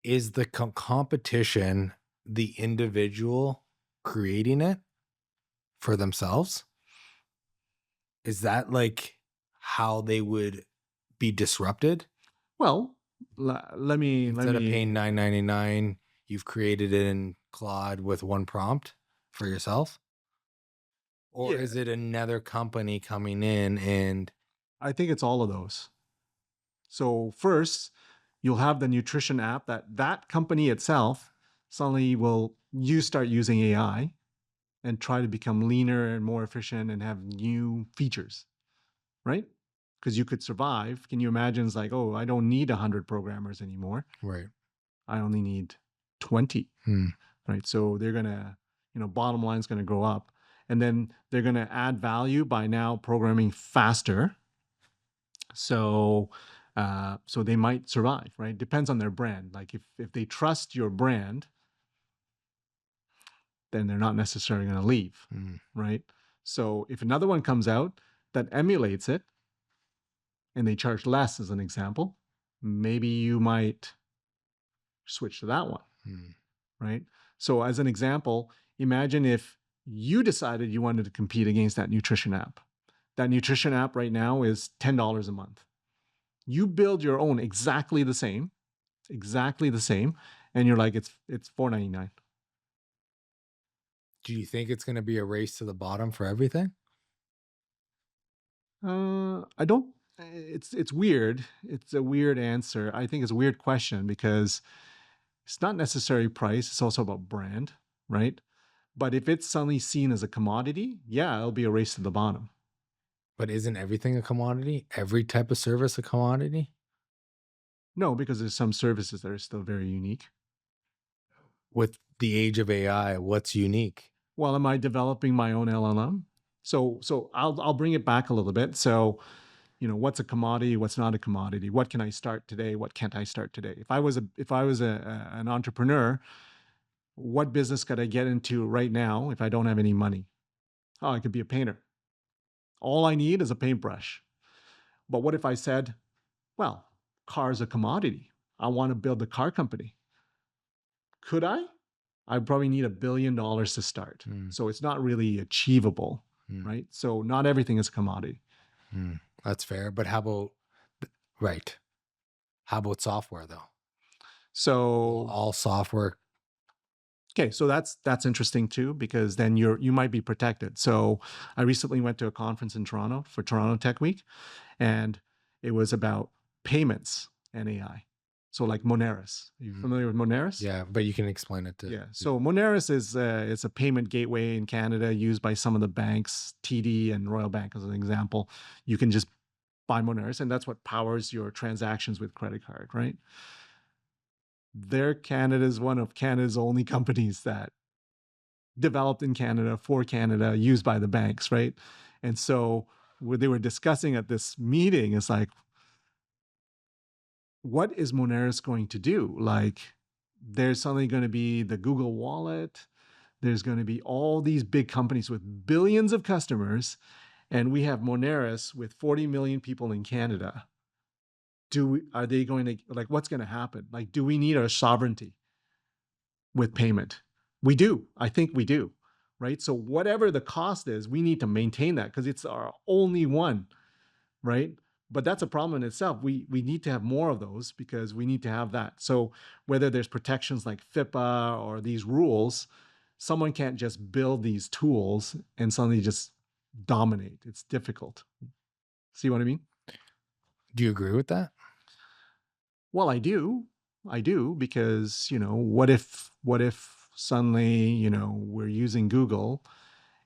is the competition the individual creating it for themselves? Is that like how they would be disrupted? Well, let Instead of paying me. $9.99, you've created it in Claude with one prompt for yourself? Or Yeah, is it another company coming in and I think it's all of those. So first, you'll have the nutrition app that company itself suddenly will you start using AI and try to become leaner and more efficient and have new features, right? Because you could survive. Can you imagine? It's like, oh, I don't need 100 programmers anymore. right? I only need 20, Hmm. right? So they're gonna, bottom line's gonna go up, and then they're gonna add value by now programming faster. So they might survive, right? Depends on their brand. Like if they trust your brand, then they're not necessarily going to leave, Hmm. right? So if another one comes out that emulates it and they charge less, as an example, maybe you might switch to that one, Hmm. right? So as an example, imagine if you decided you wanted to compete against that nutrition app. That nutrition app right now is $10 a month. You build your own exactly the same, and you're like, it's $4.99. Do you think it's going to be a race to the bottom for everything? I don't. It's weird. It's a weird answer. I think it's a weird question because it's not necessarily price. It's also about brand, right? But if it's suddenly seen as a commodity, yeah, it'll be a race to the bottom. But isn't everything a commodity? Every type of service a commodity? No, because there's some services that are still very unique. With the age of AI, what's unique? Well, am I developing my own LLM? So I'll bring it back a little bit. So what's a commodity, what's not a commodity, what can I start today, what can't I start today? If I was an entrepreneur, what business could I get into right now if I don't have any money? Oh, I could be a painter. All I need is a paintbrush. But what if I said, well, car's a commodity, I want to build a car company? Could I? I probably need $1 billion to start, Hmm. so it's not really achievable, Hmm. right? So not everything is a commodity. Hmm. That's fair. But how about, right? How about software though? So All software. okay, so that's interesting too, because then you might be protected. So I recently went to a conference in Toronto for Toronto Tech Week, and it was about payments and AI. So like Moneris, are you Hmm. familiar with Moneris? Yeah, but you can explain it to. Yeah. So Moneris is it's a payment gateway in Canada used by some of the banks, TD and Royal Bank as an example. You can just buy Moneris, and that's what powers your transactions with credit card, right? They're Canada's one of Canada's only companies that developed in Canada for Canada, used by the banks, right? And so what they were discussing at this meeting is like, what is Moneris going to do? Like, there's suddenly going to be the Google Wallet. There's going to be all these big companies with billions of customers, and we have Moneris with 40 million people in Canada. Are they going to, like, what's going to happen? Like, do we need our sovereignty with payment? We do. I think we do, right? So whatever the cost is, we need to maintain that because it's our only one, right? But that's a problem in itself. We need to have more of those because we need to have that. So whether there's protections like FIPA or these rules, someone can't just build these tools and suddenly just dominate. It's difficult. See what I mean? Do you agree with that? Well, I do. I do because, what if suddenly, we're using Google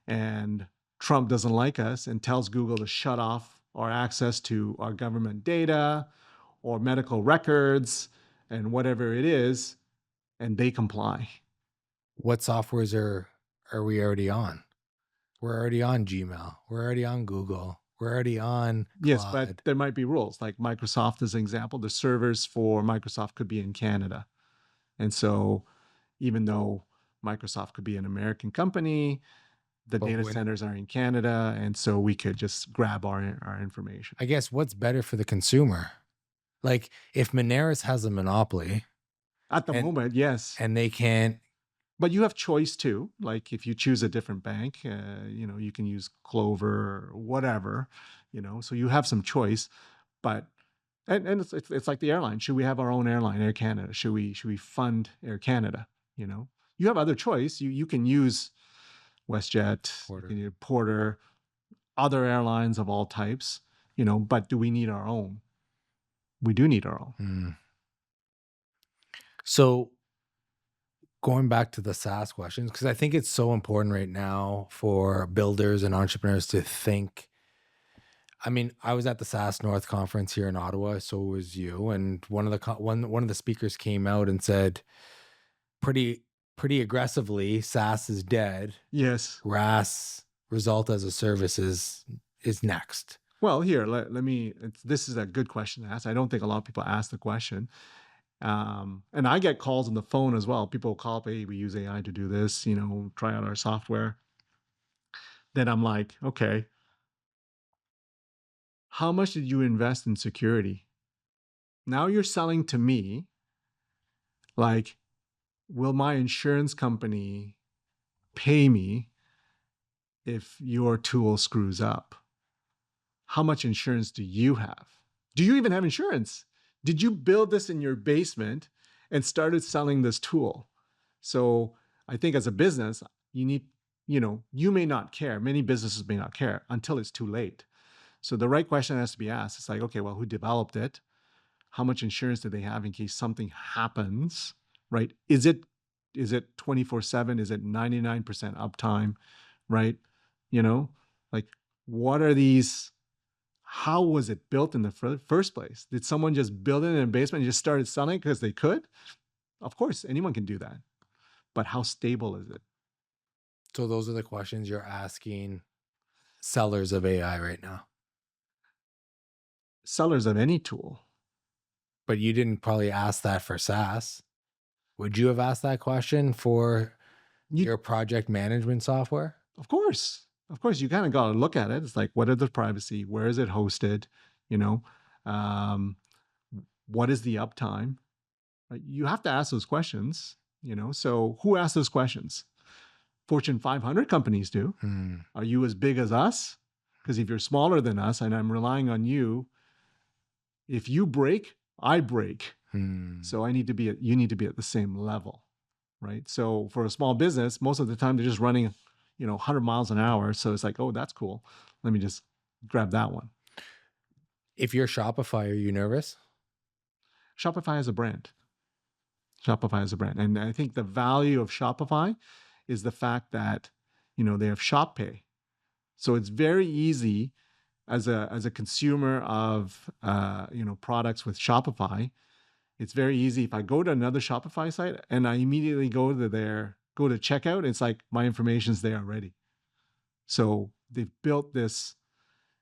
and Trump doesn't like us and tells Google to shut off our access to our government data or medical records and whatever it is, and they comply. What softwares are we already on? We're already on Gmail. We're already on Google. We're already on Yes, but Claude. there might be rules. Like Microsoft, as an example, the servers for Microsoft could be in Canada. And so even though Microsoft could be an American company, the But data when centers are in Canada, and so we could just grab our information. I guess what's better for the consumer? Like if Moneris has a monopoly At the and moment, yes. they can't. But you have choice too. Like if you choose a different bank, you can use Clover or whatever, so you have some choice. But and it's like the airline. Should we have our own airline, Air Canada? Should we fund Air Canada? You have other choice. You can use WestJet, you Porter. can use Porter, other airlines of all types, but do we need our own? We do need our own. Hmm. So going back to the SaaS questions, because I think it's so important right now for builders and entrepreneurs to think. I mean, I was at the SaaS North conference here in Ottawa, so was you, and one of the speakers came out and said pretty pretty aggressively, SaaS is dead. Yes. RaaS, result as a service, is next. Well, here, let me, this is a good question to ask. I don't think a lot of people ask the question. And I get calls on the phone as well. People call up, hey, we use AI to do this, try out our software. Then I'm like, okay, how much did you invest in security? Now you're selling to me, like, will my insurance company pay me if your tool screws up? How much insurance do you have? Do you even have insurance? Did you build this in your basement and started selling this tool? So I think as a business, you need, you may not care. Many businesses may not care until it's too late. So the right question has to be asked. It's like, okay, well, who developed it? How much insurance do they have in case something happens, right? Is it 24/7? Is it 99% uptime, right? You know, like what are these? How was it built in the first place? Did someone just build it in a basement and just started selling it because they could? Of course, anyone can do that. But how stable is it? So those are the questions you're asking sellers of AI right now. Sellers of any tool. But you didn't probably ask that for SaaS. Would you have asked that question for You, your project management software? of course, you kind of got to look at it. It's like, what are the privacy? Where is it hosted? You know, um, what is the uptime? Right? You have to ask those questions. So who asks those questions? Fortune 500 companies do. Hmm. Are you as big as us? Because if you're smaller than us and I'm relying on you, if you break, I break. Hmm. So you need to be at the same level, right? So for a small business, most of the time they're just running, 100 miles an hour. So it's like, oh, that's cool. Let me just grab that one. If you're Shopify, are you nervous? Shopify is a brand. Shopify is a brand. And I think the value of Shopify is the fact that, they have Shop Pay. So it's very easy as a consumer of, products with Shopify. It's very easy. If I go to another Shopify site and I immediately go to checkout, it's like my information's there already. So they've built this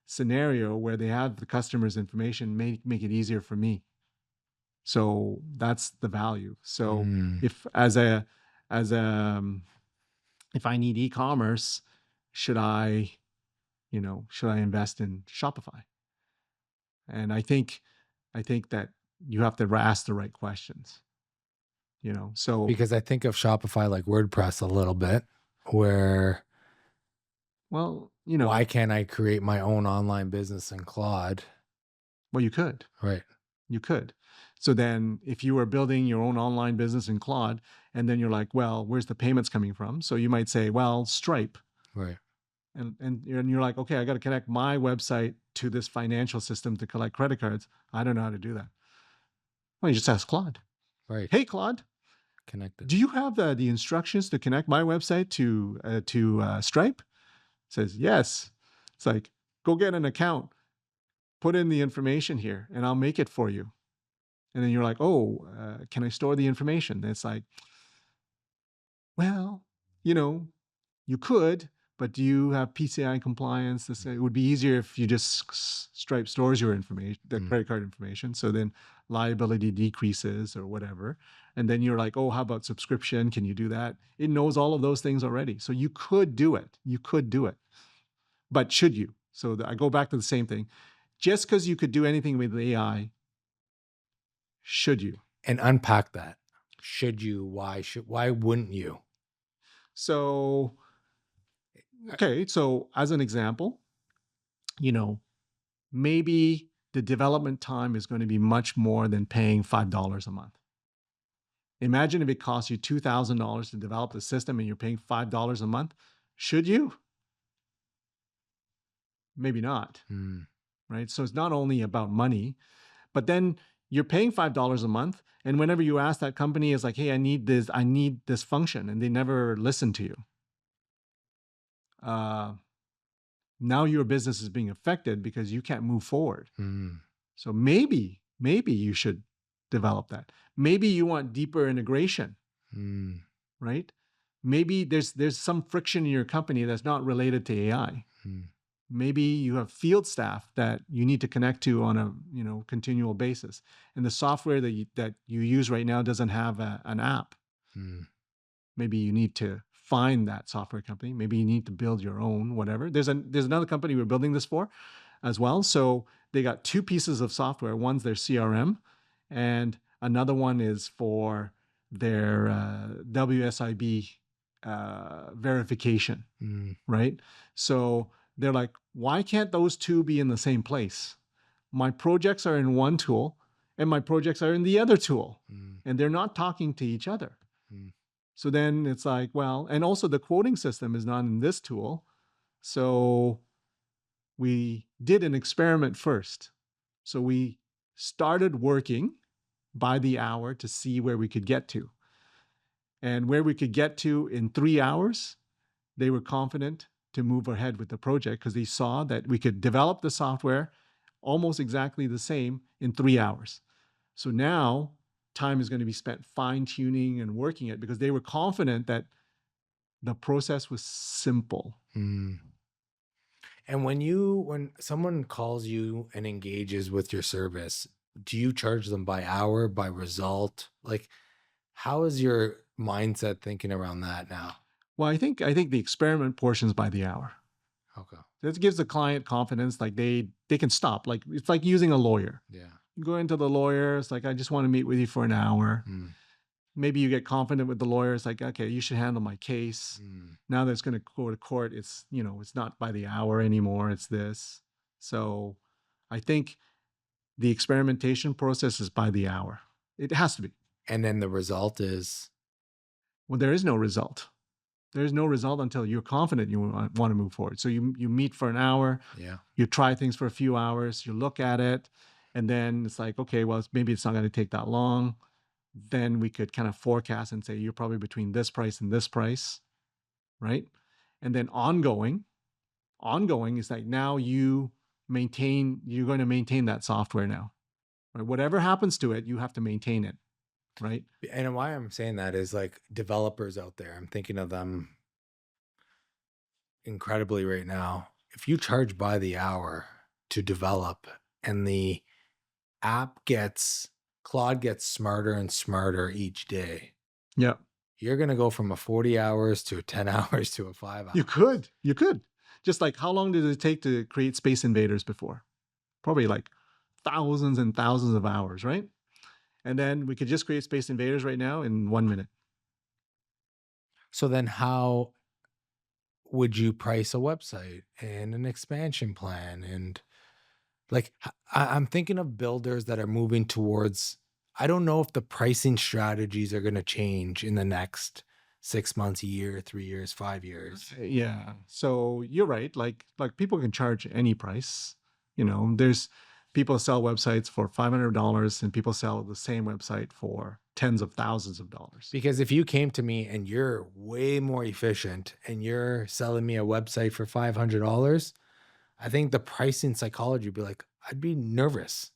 scenario where they have the customer's information, make it easier for me. So that's the value. So Hmm. if if I need e-commerce, should I invest in Shopify? And I think that you have to ask the right questions. So Because I think of Shopify like WordPress a little bit, where well, why can't I create my own online business in Claude? well, you could. Right. You could. So then if you were building your own online business in Claude, and then you're like, well, where's the payments coming from? So you might say, well, Stripe. Right. And you're like, okay, I got to connect my website to this financial system to collect credit cards. I don't know how to do that. Well, you just ask Claude. Right. Hey, Claude, Connected. do you have the instructions to connect my website to Stripe? It says yes. It's like, go get an account, put in the information here, and I'll make it for you. And then you're like, oh, can I store the information? And it's like, well, you could, But do you have PCI compliance? It would be easier if you just Stripe stores your information, the credit card information. So then liability decreases or whatever. And then you're like, oh, how about subscription? Can you do that? It knows all of those things already. So you could do it. You could do it. But should you? So I go back to the same thing. Just because you could do anything with AI, should you? And unpack that. Should you? Why wouldn't you? So, okay. So as an example, maybe the development time is going to be much more than paying $5 a month. Imagine if it costs you $2,000 to develop the system and you're paying $5 a month. Should you? Maybe not. Right? So it's not only about money, but then you're paying $5 a month. And whenever you ask that company, it's like, hey, I need this function, and they never listen to you. Now your business is being affected because you can't move forward. So maybe you should develop that. Maybe you want deeper integration, right? Maybe there's some friction in your company that's not related to AI. Maybe you have field staff that you need to connect to on a continual basis, and the software that you use right now doesn't have an app. Maybe you need to find that software company. Maybe you need to build your own, whatever. There's another company we're building this for as well. So they got two pieces of software. One's their CRM, and another one is for their WSIB verification, right? So they're like, why can't those two be in the same place? My projects are in one tool and my projects are in the other tool, and they're not talking to each other. So then it's like, well, and also the quoting system is not in this tool. So we did an experiment first. So we started working by the hour to see where we could get to. And where we could get to in 3 hours, they were confident to move ahead with the project because they saw that we could develop the software almost exactly the same in 3 hours. So now time is going to be spent fine-tuning and working it because they were confident that the process was simple. And when someone calls you and engages with your service, do you charge them by hour, by result? Like, how is your mindset thinking around that now? Well, I think the experiment portion's by the hour. Okay. That gives the client confidence, like they can stop. Like it's like using a lawyer. Yeah. You go into the lawyer, it's like, I just want to meet with you for an hour. Maybe you get confident with the lawyer. It's like, okay, you should handle my case. Now that it's going to go to court, it's not by the hour anymore. It's this. So I think the experimentation process is by the hour. It has to be. And then the result is? Well, there is no result. There's no result until you're confident you want to move forward. So you meet for an hour. Yeah. You try things for a few hours. You look at it. And then it's like, okay, well, maybe it's not going to take that long. Then we could kind of forecast and say, you're probably between this price and this price, right? And then ongoing is like, now you're going to maintain that software now, right? Whatever happens to it, you have to maintain it, right? And why I'm saying that is like developers out there, I'm thinking of them incredibly right now. If you charge by the hour to develop and the Claude gets smarter and smarter each day. Yeah. You're going to go from a 40 hours to a 10 hours to a 5 hours. You could. Just like, how long did it take to create Space Invaders before? Probably like thousands and thousands of hours, right? And then we could just create Space Invaders right now in 1 minute. So then how would you price a website and an expansion plan? And like, I'm thinking of builders that are moving towards, I don't know if the pricing strategies are going to change in the next 6 months, a year, 3 years, 5 years. Yeah. So you're right. Like people can charge any price. There's people sell websites for $500 and people sell the same website for tens of thousands of dollars. Because if you came to me and you're way more efficient and you're selling me a website for $500, I think the pricing psychology would be like, I'd be nervous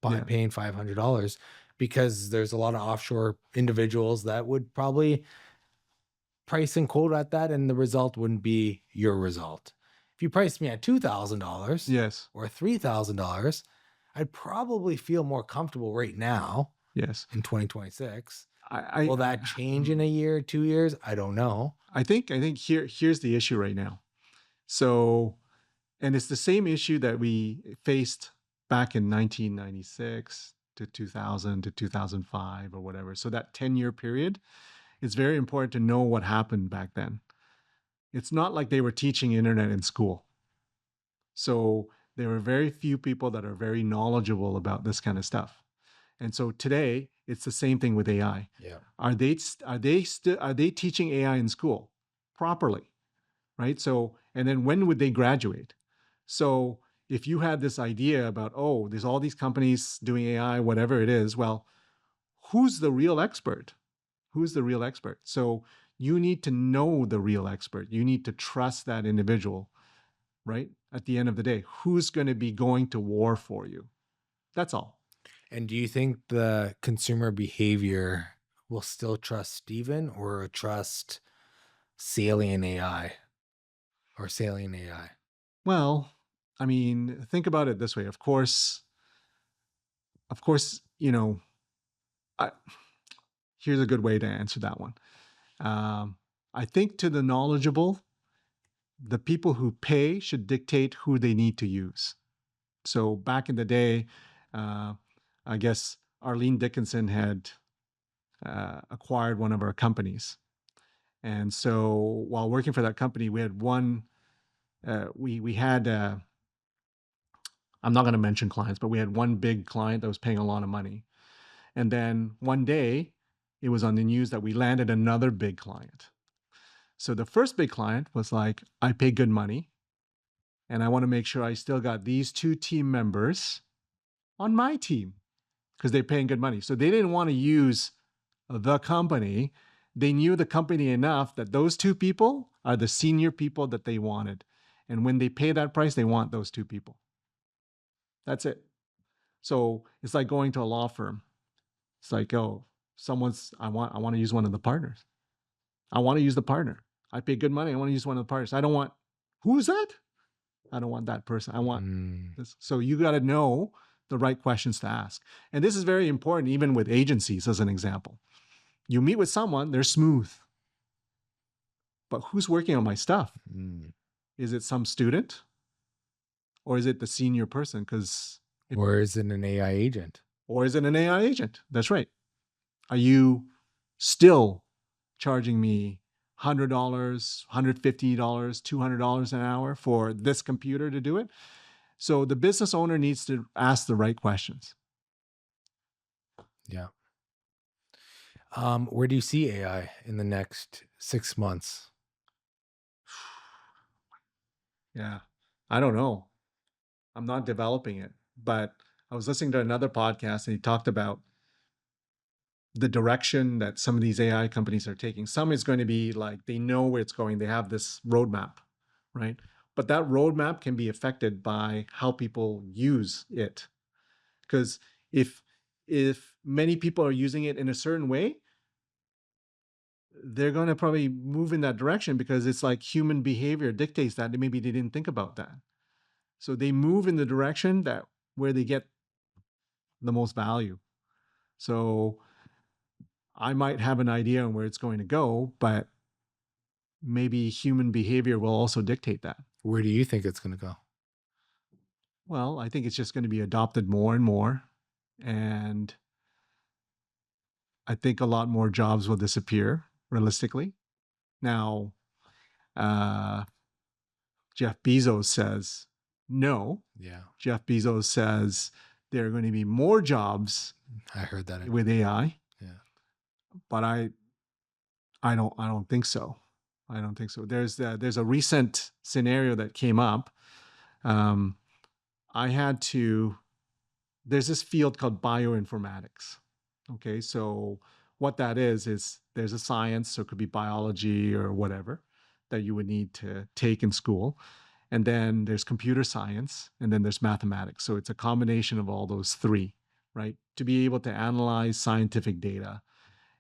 by paying $500 because there's a lot of offshore individuals that would probably price and quote at that, and the result wouldn't be your result. If you priced me at $2,000 Yes. or $3,000, I'd probably feel more comfortable right now Yes. in 2026. I Will that change in a year, 2 years? I don't know. I think here's the issue right now. So, and it's the same issue that we faced back in 1996 to 2000 to 2005 or whatever. So that 10-year period, it's very important to know what happened back then. It's not like they were teaching internet in school. So there were very few people that are very knowledgeable about this kind of stuff. And so today, it's the same thing with AI. Yeah. Are they teaching AI in school properly? Right? So, and then when would they graduate? So if you had this idea about, oh, there's all these companies doing AI, whatever it is, well, who's the real expert? Who's the real expert? So you need to know the real expert. You need to trust that individual, right? At the end of the day, who's going to be going to war for you? That's all. And do you think the consumer behavior will still trust Steven or trust Salient AI or Salient AI? Well, I mean, think about it this way. Of course, I, here's a good way to answer that one. I think to the knowledgeable, the people who pay should dictate who they need to use. So back in the day, uh, I guess Arlene Dickinson had acquired one of our companies. And so while working for that company, we had we had, I'm not going to mention clients, but we had one big client that was paying a lot of money. And then one day, it was on the news that we landed another big client. So the first big client was like, I pay good money, and I want to make sure I still got these two team members on my team because they're paying good money. So they didn't want to use the company. They knew the company enough that those two people are the senior people that they wanted. And when they pay that price, they want those two people. That's it. So it's like going to a law firm. It's like, oh, I want to use one of the partners. I want to use the partner. I pay good money. I want to use one of the partners. I don't want, who's that? I don't want that person. I want this. So you got to know the right questions to ask. And this is very important, even with agencies, as an example. You meet with someone, they're smooth. But who's working on my stuff? Is it some student? Or is it the senior person? Or is it an AI agent? Or is it an AI agent? That's right. Are you still charging me $100, $150, $200 an hour for this computer to do it? So the business owner needs to ask the right questions. Yeah. Where do you see AI in the next 6 months? Yeah, I don't know. I'm not developing it, but I was listening to another podcast and he talked about the direction that some of these AI companies are taking. Some is going to be like they know where it's going. They have this roadmap, right? But that roadmap can be affected by how people use it. Because if many people are using it in a certain way, they're going to probably move in that direction because it's like human behavior dictates that. Maybe they didn't think about that. So they move in the direction that where they get the most value. So I might have an idea on where it's going to go, but maybe human behavior will also dictate that. Where do you think it's going to go? Well, I think it's just going to be adopted more and more. And I think a lot more jobs will disappear realistically. Now, Jeff Bezos says no. Yeah. Jeff Bezos says there are going to be more jobs I heard that with AI. Yeah. But I don't think so. I don't think so. There's a recent scenario that came up. There's this field called bioinformatics. Okay, so what that is there's a science, so it could be biology or whatever that you would need to take in school. And then there's computer science, and then there's mathematics. So it's a combination of all those three, right? To be able to analyze scientific data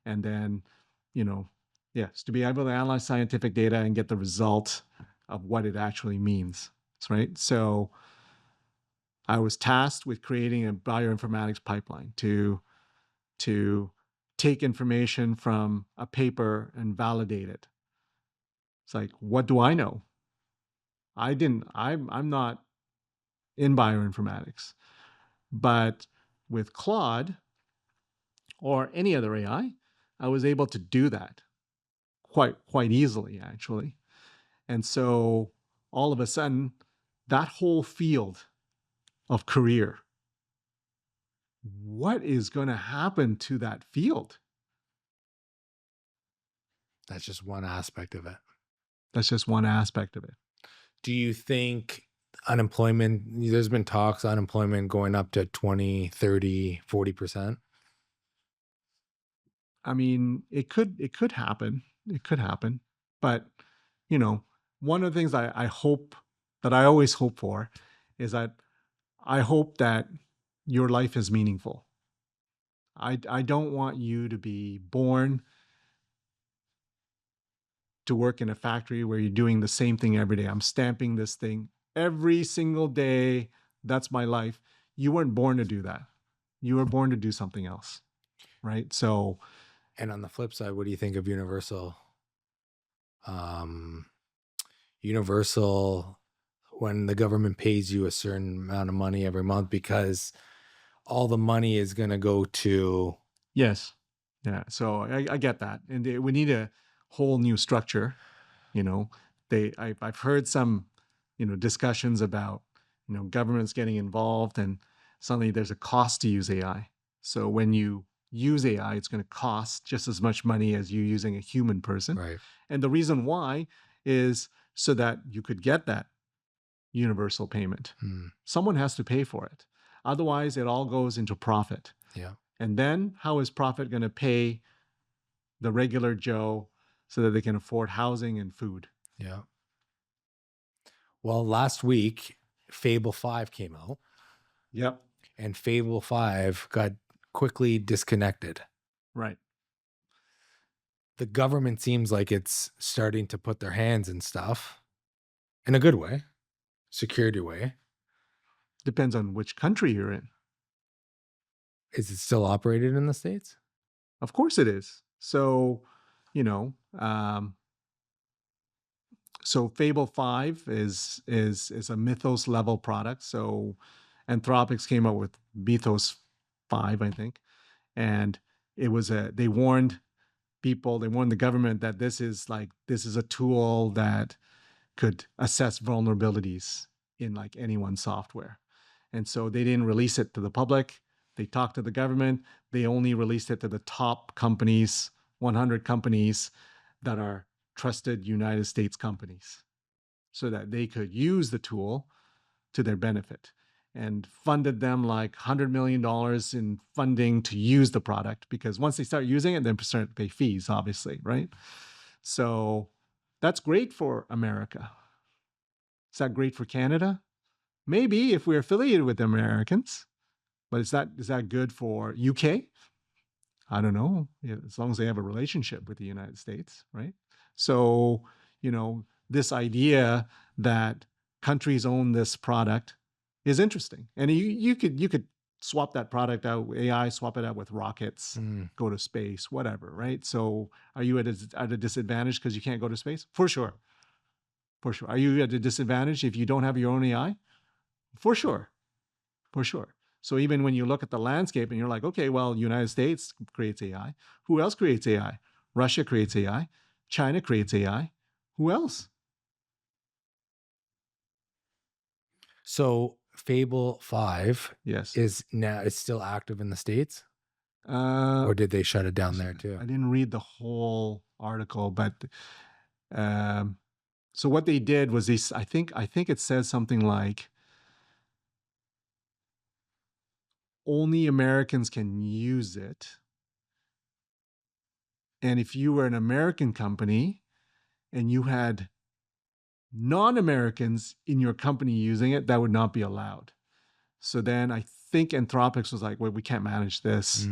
and then, Yes, to be able to analyze scientific data and get the result of what it actually means. Right. So I was tasked with creating a bioinformatics pipeline to take information from a paper and validate it. It's like, what do I know? I'm not in bioinformatics, but with Claude or any other AI, I was able to do that quite easily, actually. And so all of a sudden, that whole field of career, what is going to happen to that field? That's just one aspect of it. That's just one aspect of it. Do you think unemployment, there's been talks unemployment going up to 20, 30, 40%? I mean, it could happen. It could happen. But, you know, one of the things I hope that I always hope for is that I hope that your life is meaningful. I don't want you to be born to work in a factory where you're doing the same thing every day. I'm stamping this thing every single day. That's my life. You weren't born to do that. You were born to do something else, right? So, And on the flip side, what do you think of um, universal when the government pays you a certain amount of money every month because all the money is going to go to, yes. Yeah. So I get that. And we need a whole new structure. You know, I've heard some, discussions about, governments getting involved and suddenly there's a cost to use AI. So when you use AI, it's going to cost just as much money as you using a human person. right? And the reason why is so that you could get that universal payment. Someone has to pay for it. Otherwise, it all goes into profit. Yeah. And then how is profit going to pay the regular Joe so that they can afford housing and food? Yeah. Well, last week, Fable 5 came out, Yep. and Fable 5 got quickly disconnected. Right. The government seems like it's starting to put their hands in stuff in a good way, security way. Depends on which country you're in. Is it still operated in the States? Of course it is. So, you know, so Fable 5 is a Mythos level product. So Anthropics came up with Mythos 5, I think. And they warned people, they warned the government that this is a tool that could assess vulnerabilities in like anyone's software. And so they didn't release it to the public. They talked to the government. They only released it to the top companies, 100 companies that are trusted United States companies, so that they could use the tool to their benefit, and funded them like $100 million in funding to use the product, because once they start using it, then they start to pay fees, obviously, right? So that's great for America. Is that great for Canada? Maybe if we're affiliated with the Americans, but is that good for UK? I don't know. As long as they have a relationship with the United States, right? So, this idea that countries own this product is interesting, and you could swap that product out, AI, swap it out with rockets, go to space, whatever, right? So, are you at a disadvantage because you can't go to space? For sure, for sure. Are you at a disadvantage if you don't have your own AI? For sure, for sure. So even when you look at the landscape and you're like, okay, well, United States creates AI. Who else creates AI? Russia creates AI. China creates AI. Who else? So Fable 5 Yes. is now, it's still active in the States, Uh, or did they shut it down there too? I didn't read the whole article, but um, so what they did was this. I think it says something like only Americans can use it, and if you were an American company and you had non-Americans in your company using it, that would not be allowed. So then I think Anthropics was like, well, we can't manage this.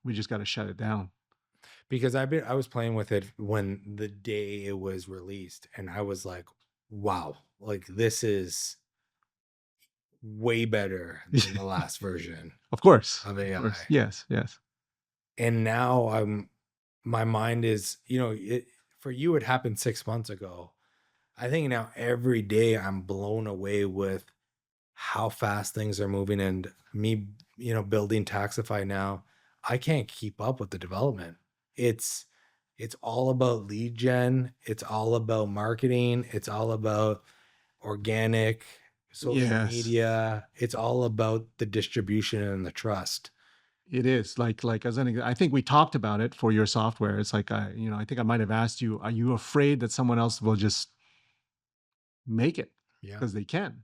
We just got to shut it down. because I was playing with it when the day it was released, and I was like, wow, like this is way better than the last version of Of course. AI. Yes, yes. And now my mind is, for you it happened 6 months ago. I think now every day I'm blown away with how fast things are moving, and me, building Taxify now, I can't keep up with the development. It's it's all about lead gen, it's all about marketing, it's all about organic social Yes. media, it's all about the distribution and the trust. It is like as an I think we talked about it for your software. It's like I think I might have asked you, are you afraid that someone else will just make it Yeah. because they can?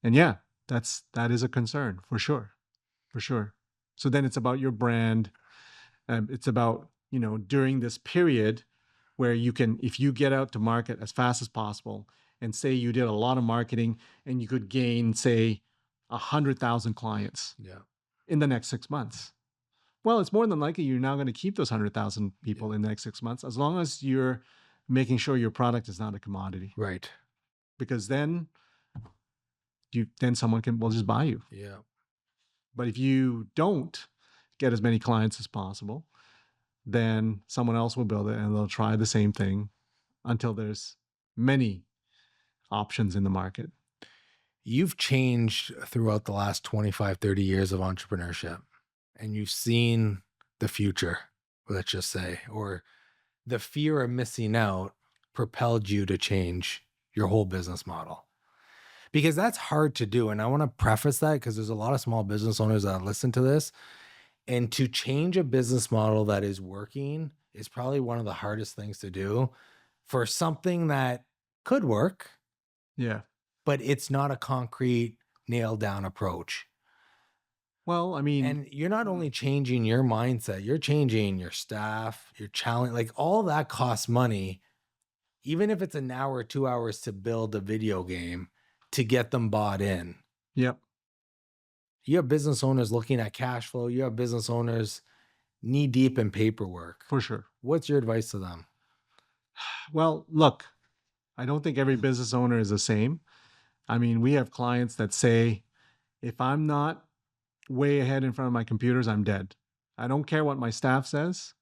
And yeah, that is a concern for sure, for sure. So then it's about your brand. It's about during this period where you can, if you get out to market as fast as possible, and say you did a lot of marketing and you could gain say 100,000 clients Yeah. in the next 6 months. Well, it's more than likely you're now going to keep those 100,000 Yeah. people in the next 6 months, as long as you're making sure your product is not a commodity, Right. because then someone will just buy you. Yeah. But if you don't get as many clients as possible, then someone else will build it and they'll try the same thing until there's many options in the market. You've changed throughout the last 25, 30 years of entrepreneurship, and you've seen the future, let's just say, or the fear of missing out propelled you to change your whole business model, because that's hard to do. And I want to preface that because there's a lot of small business owners that listen to this, and to change a business model that is working is probably one of the hardest things to do for something that could work, Yeah. but it's not a concrete nailed down approach. Well, I mean, And you're not only changing your mindset, you're changing your staff, your challenge, like all that costs money, even if it's an hour or 2 hours to build a video game to get them bought in. yep, You have business owners looking at cash flow, you have business owners knee deep in paperwork. for sure. What's your advice to them? Well, look, I don't think every business owner is the same. I mean, we have clients that say, if I'm not way ahead in front of my computers, I'm dead. I don't care what my staff says.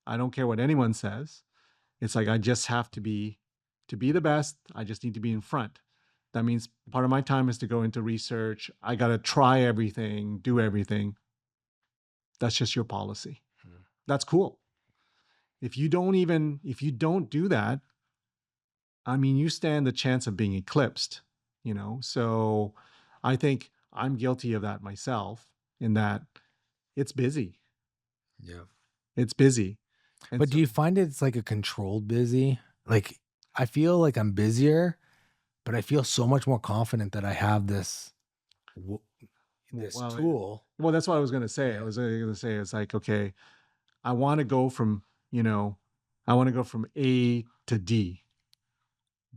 I don't care what anyone says. It's like I just have to be the best. I just need to be in front. That means part of my time is to go into research. I got to try everything, do everything. That's just your policy. Hmm. That's cool. If you don't do that, I mean, you stand the chance of being eclipsed. So I think I'm guilty of that myself, in that it's busy. Yeah. It's busy. And But do so, you find it's like a controlled busy? Like I feel like I'm busier, but I feel so much more confident that I have w- this well, tool. that's what I was going to say. I Yeah. was going to say, it's like, okay, I want to go from, I want to go from A to D,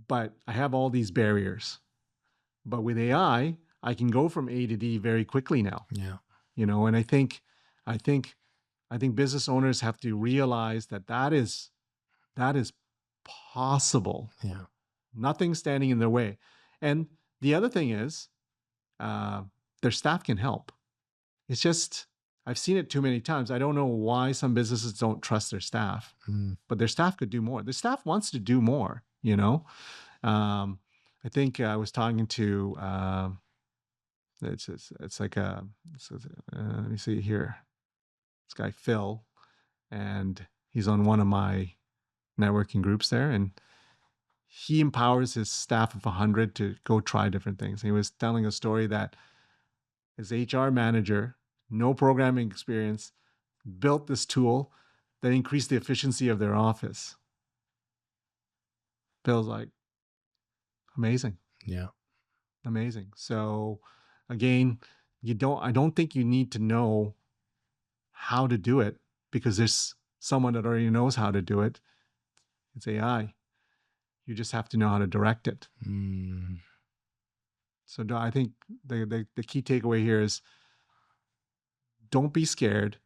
but I have all these barriers. But with AI, I can go from A to D very quickly now. Yeah. And I think, I think business owners have to realize that is possible. Yeah. Nothing standing in their way. And the other thing is, uh, their staff can help. It's just, I've seen it too many times. I don't know why some businesses don't trust their staff, Mm. but their staff could do more. The staff wants to do more. Um, I think I was talking to, it's like let me see here. This guy, Phil, and he's on one of my networking groups there. And he empowers his staff of 100 to go try different things. He was telling a story that his HR manager, no programming experience, built this tool that increased the efficiency of their office. Phil's like, amazing, Yeah. amazing. So again, I don't think you need to know how to do it, because there's someone that already knows how to do it. It's AI. You just have to know how to direct it. Mm. So I think the key takeaway here is, don't be scared.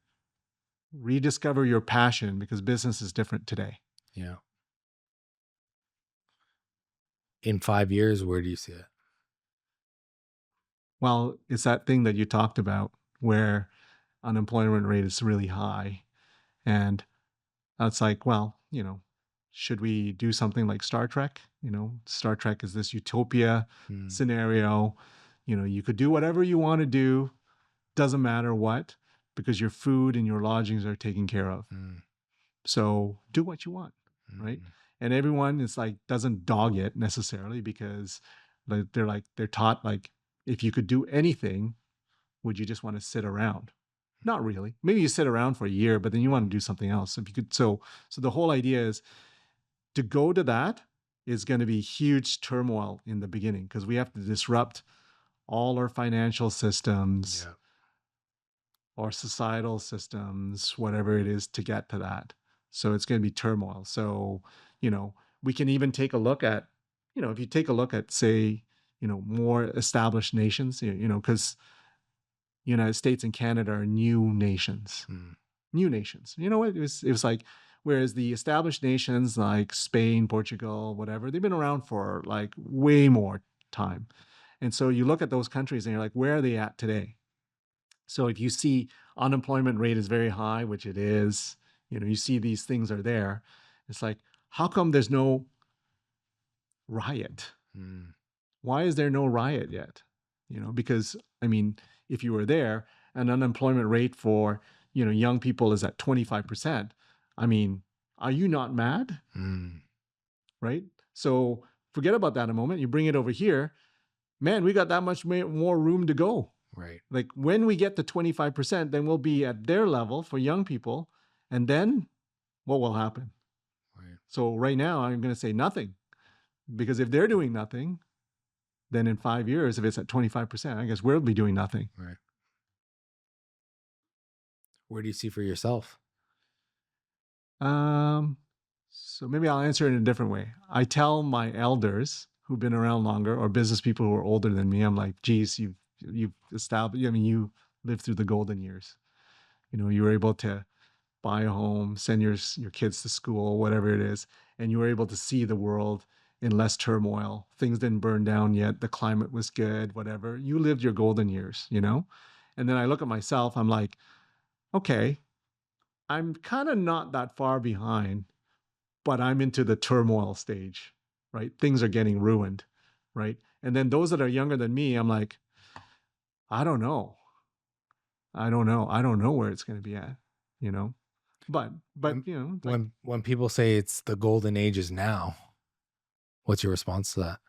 rediscover your passion, because business is different today. Yeah. In 5 years, where do you see it? Well, it's that thing that you talked about where unemployment rate is really high. And it's like, well, should we do something like Star Trek? Star Trek is this utopia Mm, scenario. You could do whatever you want to do, doesn't matter what, because your food and your lodgings are taken care of. mm, So do what you want, right? mm, And everyone is like, doesn't dog it necessarily, because they're taught like, if you could do anything, would you just want to sit around? Not really. Maybe you sit around for a year, but then you want to do something else. If you could, so the whole idea is to go to that is going to be huge turmoil in the beginning, because we have to disrupt all our financial systems yeah. or societal systems, whatever it is, to get to that. So it's going to be turmoil. So, we can even take a look at, if you take a look at, say, more established nations, because United States and Canada are new nations. Mm, New nations. You know what? It was like, whereas the established nations like Spain, Portugal, whatever, they've been around for like way more time. And so you look at those countries and you're like, where are they at today? So if you see unemployment rate is very high, which it is, you see these things are there. It's like, how come there's no riot? mm, Why is there no riot yet? Because I mean, if you were there, an unemployment rate for young people is at 25%. I mean, are you not mad? mm, Right? So forget about that a moment. You bring it over here, man. We got that much more room to go. right. Like when we get to 25%, then we'll be at their level for young people, and then what will happen? Right. So right now, I'm going to say nothing, because if they're doing nothing, then in 5 years, if it's at 25%, I guess we'll be doing nothing. Right. Where do you see for yourself? Um, so maybe I'll answer it in a different way. I tell my elders who've been around longer, or business people who are older than me, I'm like, geez, you've established, I mean, you lived through the golden years. You were able to buy a home, send your kids to school, whatever it is, and you were able to see the world in less turmoil. Things didn't burn down yet. The climate was good, whatever. You lived your golden years. And then I look at myself, I'm like, okay, I'm kind of not that far behind, but I'm into the turmoil stage, right? Things are getting ruined, right? And then those that are younger than me, I'm like, I don't know. I don't know. I don't know where it's going to be at, you know. But When like, when people say it's the golden ages now, what's your response to that?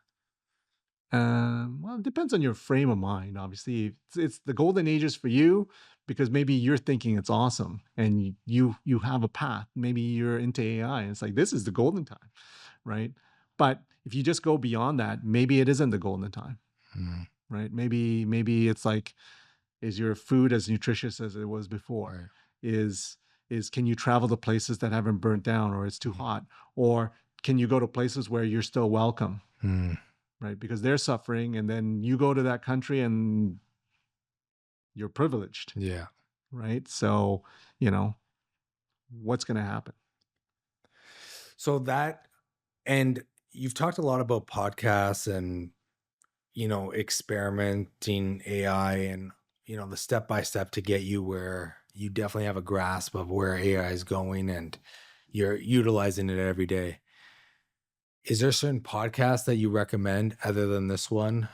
well, it depends on your frame of mind. Obviously, it's the golden ages for you because maybe you're thinking it's awesome and you have a path. Maybe you're into AI and it's like this is the golden time, right? But if you just go beyond that, maybe it isn't the golden time, Mm, right? Maybe it's like, is your food as nutritious as it was before? right. Is can you travel to places that haven't burnt down or it's too hot? Or can you go to places where you're still welcome, Mm, right? Because they're suffering, and then you go to that country and you're privileged, yeah. right? So, you know, what's going to happen? So that, and you've talked a lot about podcasts and experimenting AI and the step by step to get you where you definitely have a grasp of where AI is going and you're utilizing it every day. Is there certain podcasts that you recommend other than this one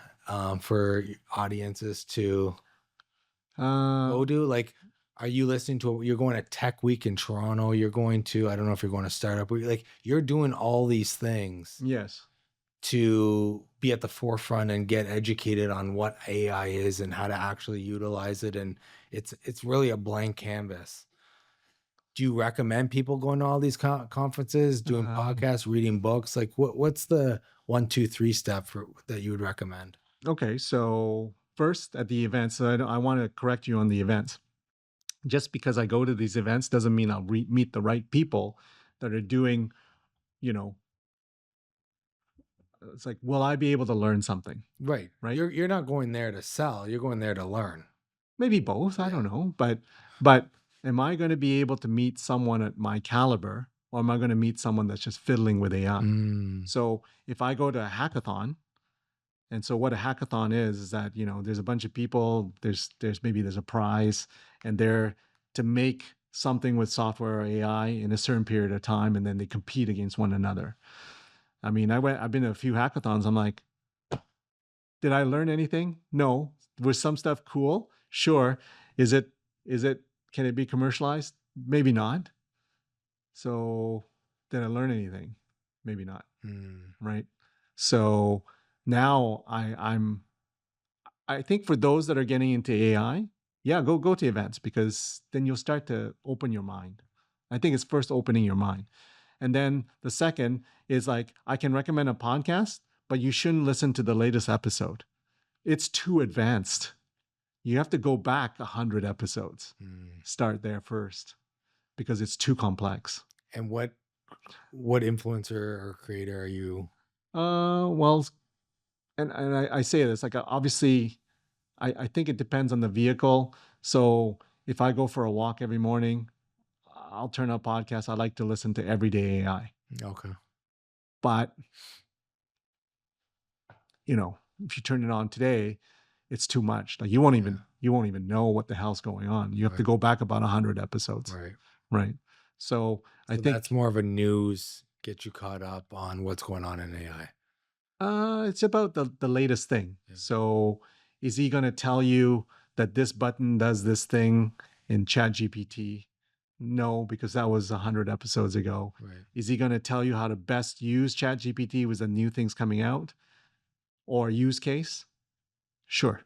for audiences to Uh, go do? Like, are you listening to? You're going to Tech Week in Toronto. You're going to. I don't know if you're going to Startup Week. Like, you're doing all these things yes. to be at the forefront and get educated on what AI is and how to actually utilize it. And it's really a blank canvas. Do you recommend people going to all these conferences, doing Um, podcasts, reading books? Like, what's the 1, 2, 3 step for that you would recommend? okay. So, first at the events, I want to correct you on the events. Just because I go to these events doesn't mean I'll meet the right people that are doing, you know, it's like, will I be able to learn something? Right. Right? You're not going there to sell. You're going there to learn. Maybe both. I Yeah. don't know. But am I going to be able to meet someone at my caliber, or am I going to meet someone that's just fiddling with AI? Mm. So if I go to a hackathon, and so what a hackathon is that, there's a bunch of people, there's a prize, and they're to make something with software or AI in a certain period of time, and then they compete against one another. I mean, I've been to a few hackathons. I'm like, did I learn anything? No. Was some stuff cool? Sure. Is it, can it be commercialized? Maybe not. So did I learn anything? Maybe not. Mm. Right. So now I think for those that are getting into AI, yeah, go to events, because then you'll start to open your mind. I think it's first opening your mind. And then the second is like, I can recommend a podcast, but you shouldn't listen to the latest episode. It's too advanced. You have to go back 100 episodes. Mm. Start there first, because it's too complex. And what influencer or creator are you? Well, and I say this, like, obviously, I think it depends on the vehicle. So if I go for a walk every morning, I'll turn up podcasts. I like to listen to Everyday AI. Okay. But, if you turn it on today, it's too much. Like, you won't even know what the hell's going on. You have to Right. go back about 100 episodes. Right. Right. So I So think that's more of a news, get you caught up on what's going on in AI. it's about the latest thing. Yeah. So is he going to tell you that this button does this thing in ChatGPT? No, because that was 100 episodes ago. Right. Is he going to tell you how to best use ChatGPT with the new things coming out, or use case? Sure.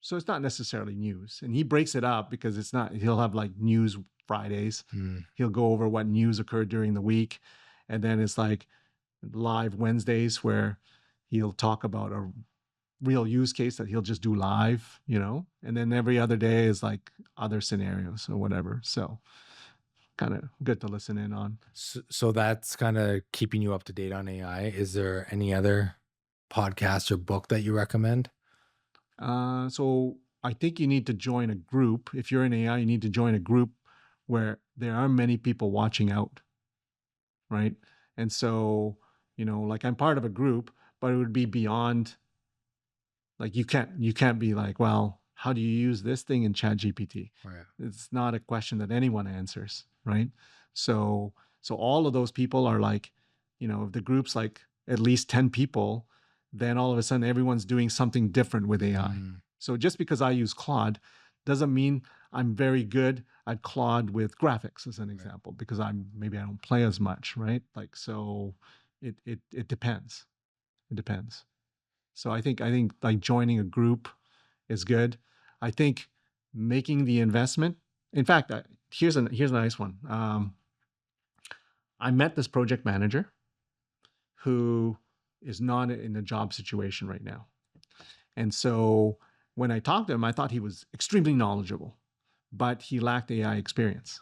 So it's not necessarily news. And he breaks it up, because it's not, he'll have like news Fridays. Mm. He'll go over what news occurred during the week. And then it's like live Wednesdays, where he'll talk about a real use case that he'll just do live, and then every other day is like other scenarios or whatever. So kind of good to listen in on. So that's kind of keeping you up to date on AI. Is there any other podcast or book that you recommend? So I think you need to join a group. If you're in AI, you need to join a group where there are many people watching out, right? And so, like, I'm part of a group, but it would be beyond, like, you can't be like, well, how do you use this thing in ChatGPT? Right. It's not a question that anyone answers, right? So all of those people are like, if the group's like at least 10 people, then all of a sudden everyone's doing something different with AI. Mm. So just because I use Claude doesn't mean I'm very good at Claude with graphics, as an example, because maybe I don't play as much, right? Like, so it depends. It depends. So I think like joining a group is good. I think making the investment. In fact, here's a nice one. I met this project manager who is not in a job situation right now, and so when I talked to him, I thought he was extremely knowledgeable, but he lacked AI experience.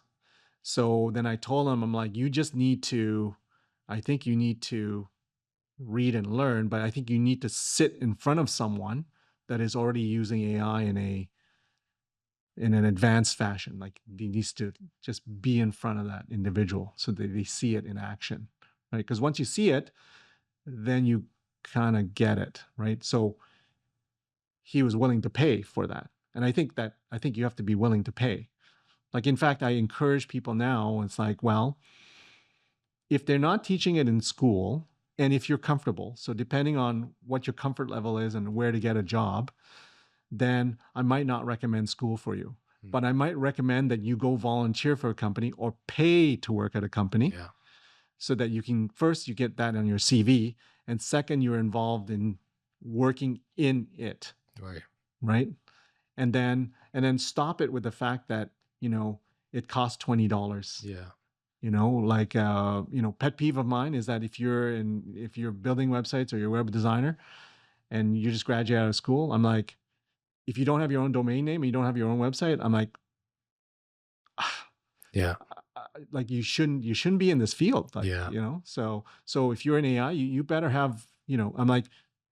So then I told him, I'm like, I think you need to read and learn, but I think you need to sit in front of someone that is already using AI in an advanced fashion. Like, he needs to just be in front of that individual so that they see it in action, right? Because once you see it, then you kind of get it, right? So he was willing to pay for that. And I think you have to be willing to pay. Like, in fact, I encourage people now, it's like, well, if they're not teaching it in school, and if you're comfortable, so depending on what your comfort level is and where to get a job, then I might not recommend school for you. Mm. But I might recommend that you go volunteer for a company or pay to work at a company, Yeah. so that you can, first, you get that on your CV, and second, you're involved in working in it, Right. right? And then stop it with the fact that, it costs $20. Yeah. Like, pet peeve of mine is that if you're building websites or you're a web designer and you just graduate out of school, I'm like, if you don't have your own domain name and you don't have your own website, I'm like, Yeah. like, you shouldn't be in this field. Like, Yeah. so if you're in AI, you better have, I'm like,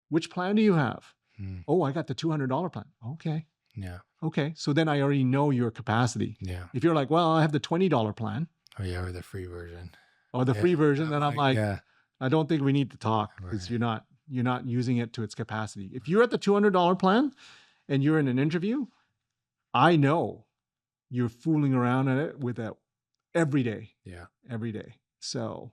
which plan do you have? Mm. Oh, I got the $200 plan. Okay. Yeah. Okay, so then I already know your capacity. Yeah. If you're like, well, I have the $20 plan Oh yeah, or the free version. or the Yeah. free version, I'm then I'm like, like, yeah. I don't think we need to talk because Right. you're not using it to its capacity. If you're at the $200 plan and you're in an interview, I know you're fooling around at it with it every day, Yeah. every day. So,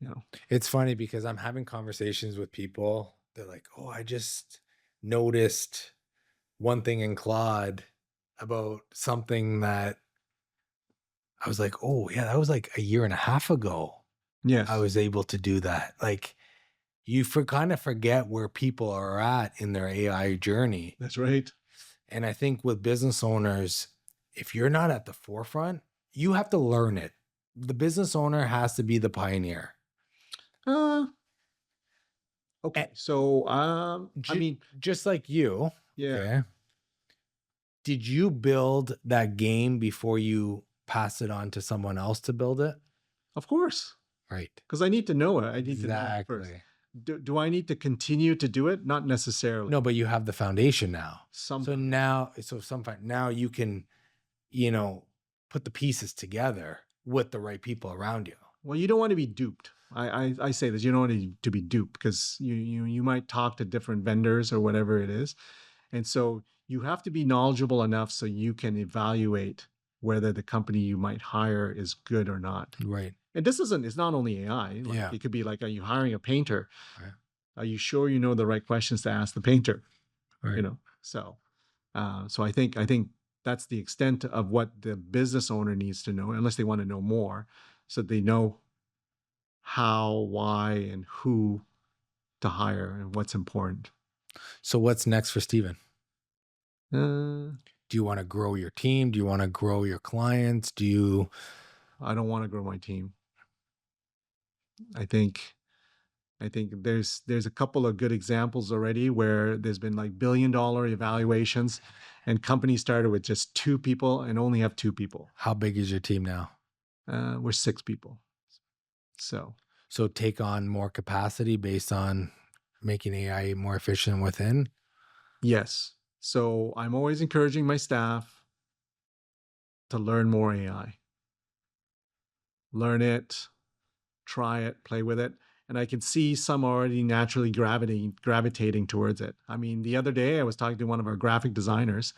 you know, It's funny because I'm having conversations with people. They're like, "Oh, I just noticed one thing in Claude about something that I was like, oh, yeah, that was like a year and a half ago. I yes, was able to do that." Like you kind of forget where people are at in their AI journey. that's right. And I think with business owners, if you're not at the forefront, you have to learn it. The business owner has to be the pioneer. Uh, And okay. So, I mean, just like you, yeah, okay. Did you build that game before you pass it on to someone else to build it? of course, Right. because I need to know it. I need to know it first. Exactly. Do I need to continue to do it? Not necessarily. No, but you have the foundation now. Some So now, now you can, you know, put the pieces together with the right people around you. Well, you don't want to be duped. I say this. You don't want to be duped because you might talk to different vendors or whatever it is, and so you have to be knowledgeable enough so you can evaluate whether the company you might hire is good or not. Right. And this isn't. It's not only AI. Like Yeah. it could be like, are you hiring a painter? Right. Are you sure you know the right questions to ask the painter? You Right. know. So I think that's the extent of what the business owner needs to know, unless they want to know more, so they know how, why, and who to hire and what's important. So what's next for Steven? Uh, Do you want to grow your team? Do you want to grow your clients? Do you I don't want to grow my team. I think I think there's a couple of good examples already where there's been like $1 billion evaluations, and companies started with just 2 people and only have 2 people. how big is your team now? We're 6 people, so So take on more capacity based on making AI more efficient within. yes. So I'm always encouraging my staff to learn more AI, learn it, try it, play with it. And I can see some already naturally gravitating towards it. I mean, the other day I was talking to one of our graphic designers,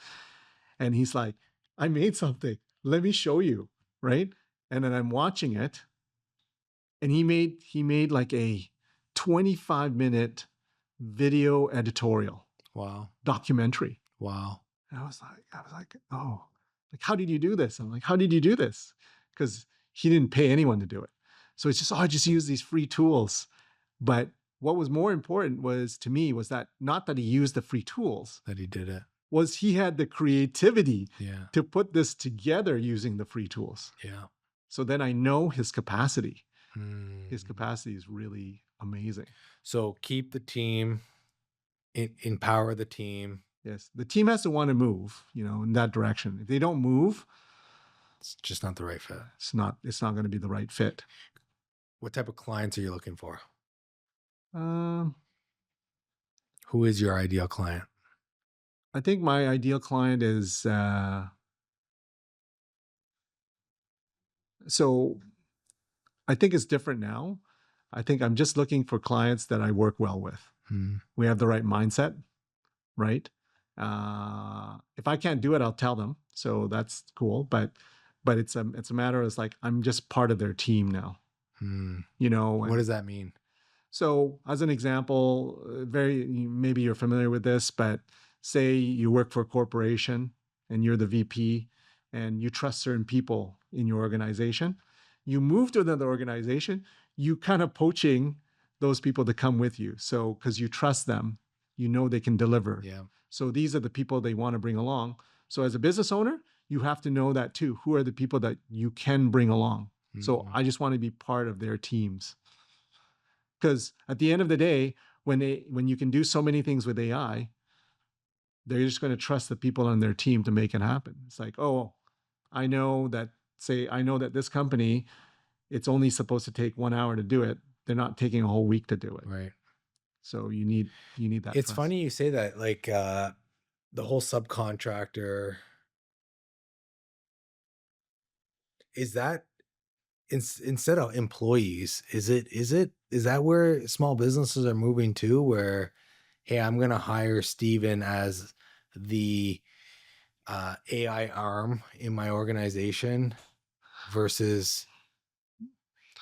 and he's like, I made something. Let me show you. Right. And then I'm watching it. And he made like a 25-minute video editorial Wow. documentary. Wow. And I was like, oh, like, how did you do this? I'm like, how did you do this? Because he didn't pay anyone to do it. So it's just, oh, I just use these free tools. But what was more important was to me was that not that he used the free tools, That he did it. was he had the creativity Yeah. to put this together using the free tools. Yeah. So then I know his capacity. His Hmm. capacity is really amazing. So keep the team, empower the team. Yes. The team has to want to move, in that direction. If they don't move, It's just not the right fit. it's not going to be the right fit. What type of clients are you looking for? Um, Who is your ideal client? I think my ideal client is so I think it's different now. I think I'm just looking for clients that I work well with. Hmm. We have the right mindset, right? If I can't do it, I'll tell them. So that's cool. But it's a matter of, it's like I'm just part of their team now. Hmm. And What does that mean? so, as an example, maybe you're familiar with this, but say you work for a corporation and you're the VP and you trust certain people in your organization. You move to another organization, you kind of poaching those people to come with you. So, because you trust them, they can deliver. Yeah. So, these are the people they want to bring along. So, as a business owner, you have to know that too. Who are the people that you can bring along? So, Hmm. I just want to be part of their teams. Because at the end of the day, when you can do so many things with AI, they're just going to trust the people on their team to make it happen. It's like, oh, I know that this company, it's only supposed to take 1 hour to do it. They're not taking a whole week to do it. Right. So you need that It's trust. funny you say that. Like, the whole subcontractor, is that instead of employees, is that where small businesses are moving to, where, hey, I'm going to hire Steven as the AI arm in my organization versus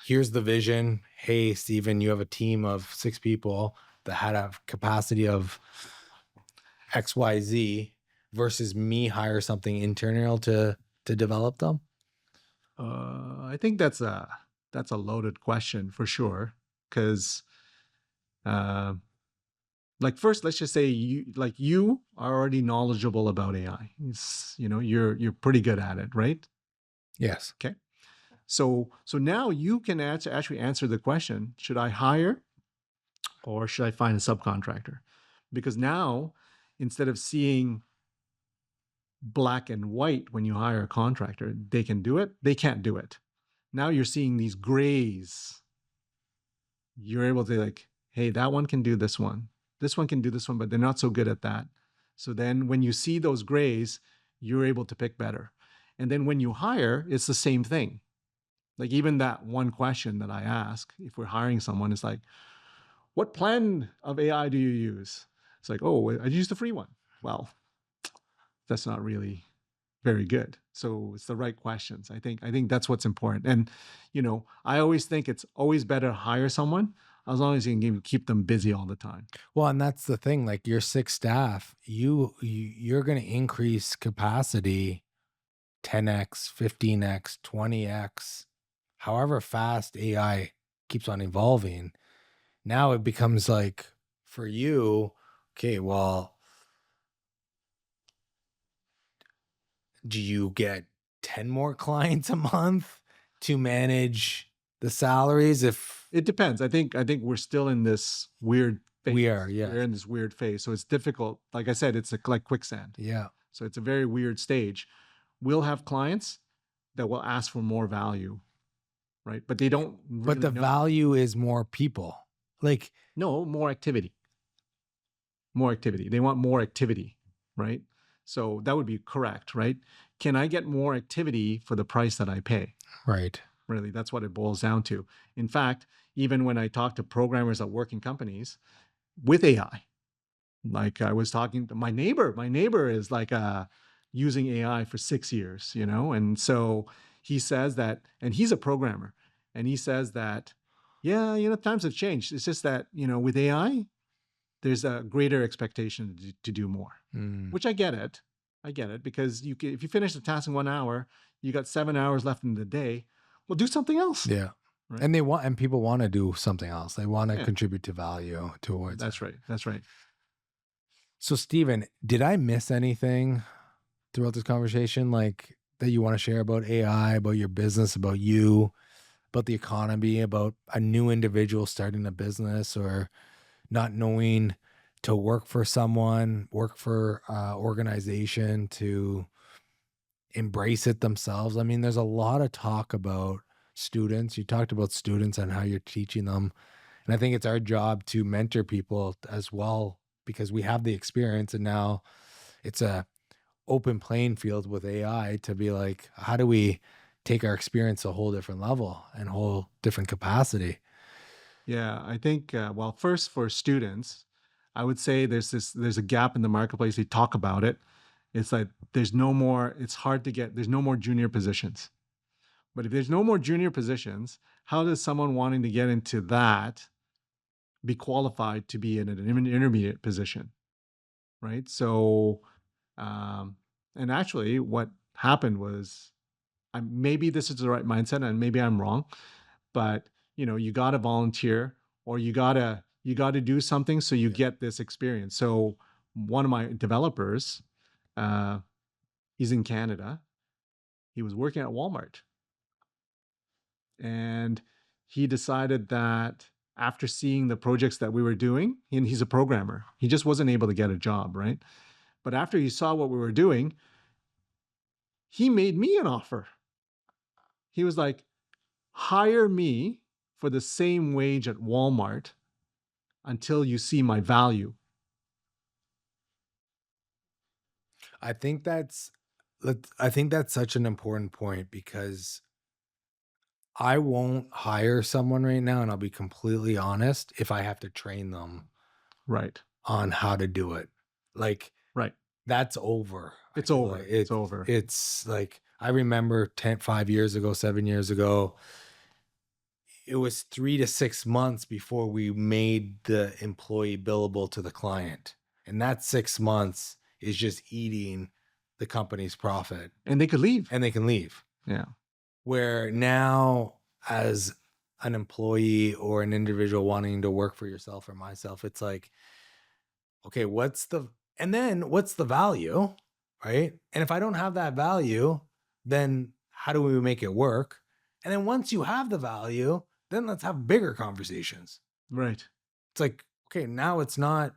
here's the vision. Hey, Steven, you have a team of 6 people that had a capacity of XYZ versus me hire something internal to develop them? I think that's a loaded question for sure, because uh, like first, let's just say you are already knowledgeable about AI. You're pretty good at it, right? Yes. Okay. So now you can actually answer the question: should I hire or should I find a subcontractor? Because now, instead of seeing black and white when you hire a contractor, they can do it, they can't do it. Now you're seeing these grays. You're able to like, hey, that one can do this one. This one can do this one, but they're not so good at that. So then when you see those grays, you're able to pick better. And then when you hire, it's the same thing. Like even that one question that I ask, if we're hiring someone, is like, what plan of AI do you use? It's like, oh, I use the free one. Well, that's not really very good. So it's the right questions. I think that's what's important. And I always think it's always better to hire someone as long as you can keep them busy all the time. Well, and that's the thing. Like your 6 staff, you're going to increase capacity 10x, 15x, 20x, however fast AI keeps on evolving. Now it becomes like for you, okay, well, do you get 10 more clients a month to manage the salaries? If It depends. I think we're still in this weird phase. we are, yes. We're in this weird phase. So it's difficult. Like I said, it's like quicksand. Yeah. So it's a very weird stage. We'll have clients that will ask for more value, right? But they don't But really the know. value is more people. Like, No, more activity. More activity. They want more activity, right? So that would be correct, right? Can I get more activity for the price that I pay? right. Really, that's what it boils down to. In fact, even when I talk to programmers that work in companies with AI, like I was talking to my neighbor is like using AI for 6 years, and so he says that, and he's a programmer, and he says that, yeah, times have changed. It's just that, with AI, there's a greater expectation to do more, which I get it. I get it because if you finish the task in 1 hour, you got 7 hours left in the day. Well, do something else. Yeah. Right? And people want to do something else. They want to Yeah, contribute to value towards it. that's right. That's right. So, Steven, did I miss anything throughout this conversation, like that you want to share about AI, about your business, about you, about the economy, about a new individual starting a business or not knowing to work for someone, work for organization, to embrace it themselves? I mean, there's a lot of talk about students. You talked about students and how you're teaching them. And I think it's our job to mentor people as well, because we have the experience and now it's a open playing field with AI to be like, how do we take our experience to a whole different level and whole different capacity? Yeah, I think, well, first for students, I would say there's a gap in the marketplace. They talk about it. It's like there's no more, it's hard to get, there's no more junior positions. But if there's no more junior positions, how does someone wanting to get into that be qualified to be in an intermediate position? Right. So, um, and actually, what happened was, maybe this is the right mindset, and maybe I'm wrong, but you got to volunteer, or you got to do something so you Yeah. get this experience. So one of my developers, uh, he's in Canada. He was working at Walmart, and he decided that after seeing the projects that we were doing, and he's a programmer, he just wasn't able to get a job, right? But after he saw what we were doing, he made me an offer. He was like, hire me for the same wage at Walmart until you see my value. I think that's I think that's such an important point because I won't hire someone right now, and I'll be completely honest, if I have to train them Right. on how to do it. Like Right. that's over. I It's feel like over. It's over. it's like I remember 5 years ago, 7 years ago, it was 3 to 6 months before we made the employee billable to the client. And that 6 months is just eating the company's profit And they could leave. and they can leave. Yeah. Where now, as an employee or an individual wanting to work for yourself or myself, it's like, okay, what's the value? Right. And if I don't have that value, then how do we make it work? And then once you have the value, then let's have bigger conversations. Right. It's like, okay, now it's not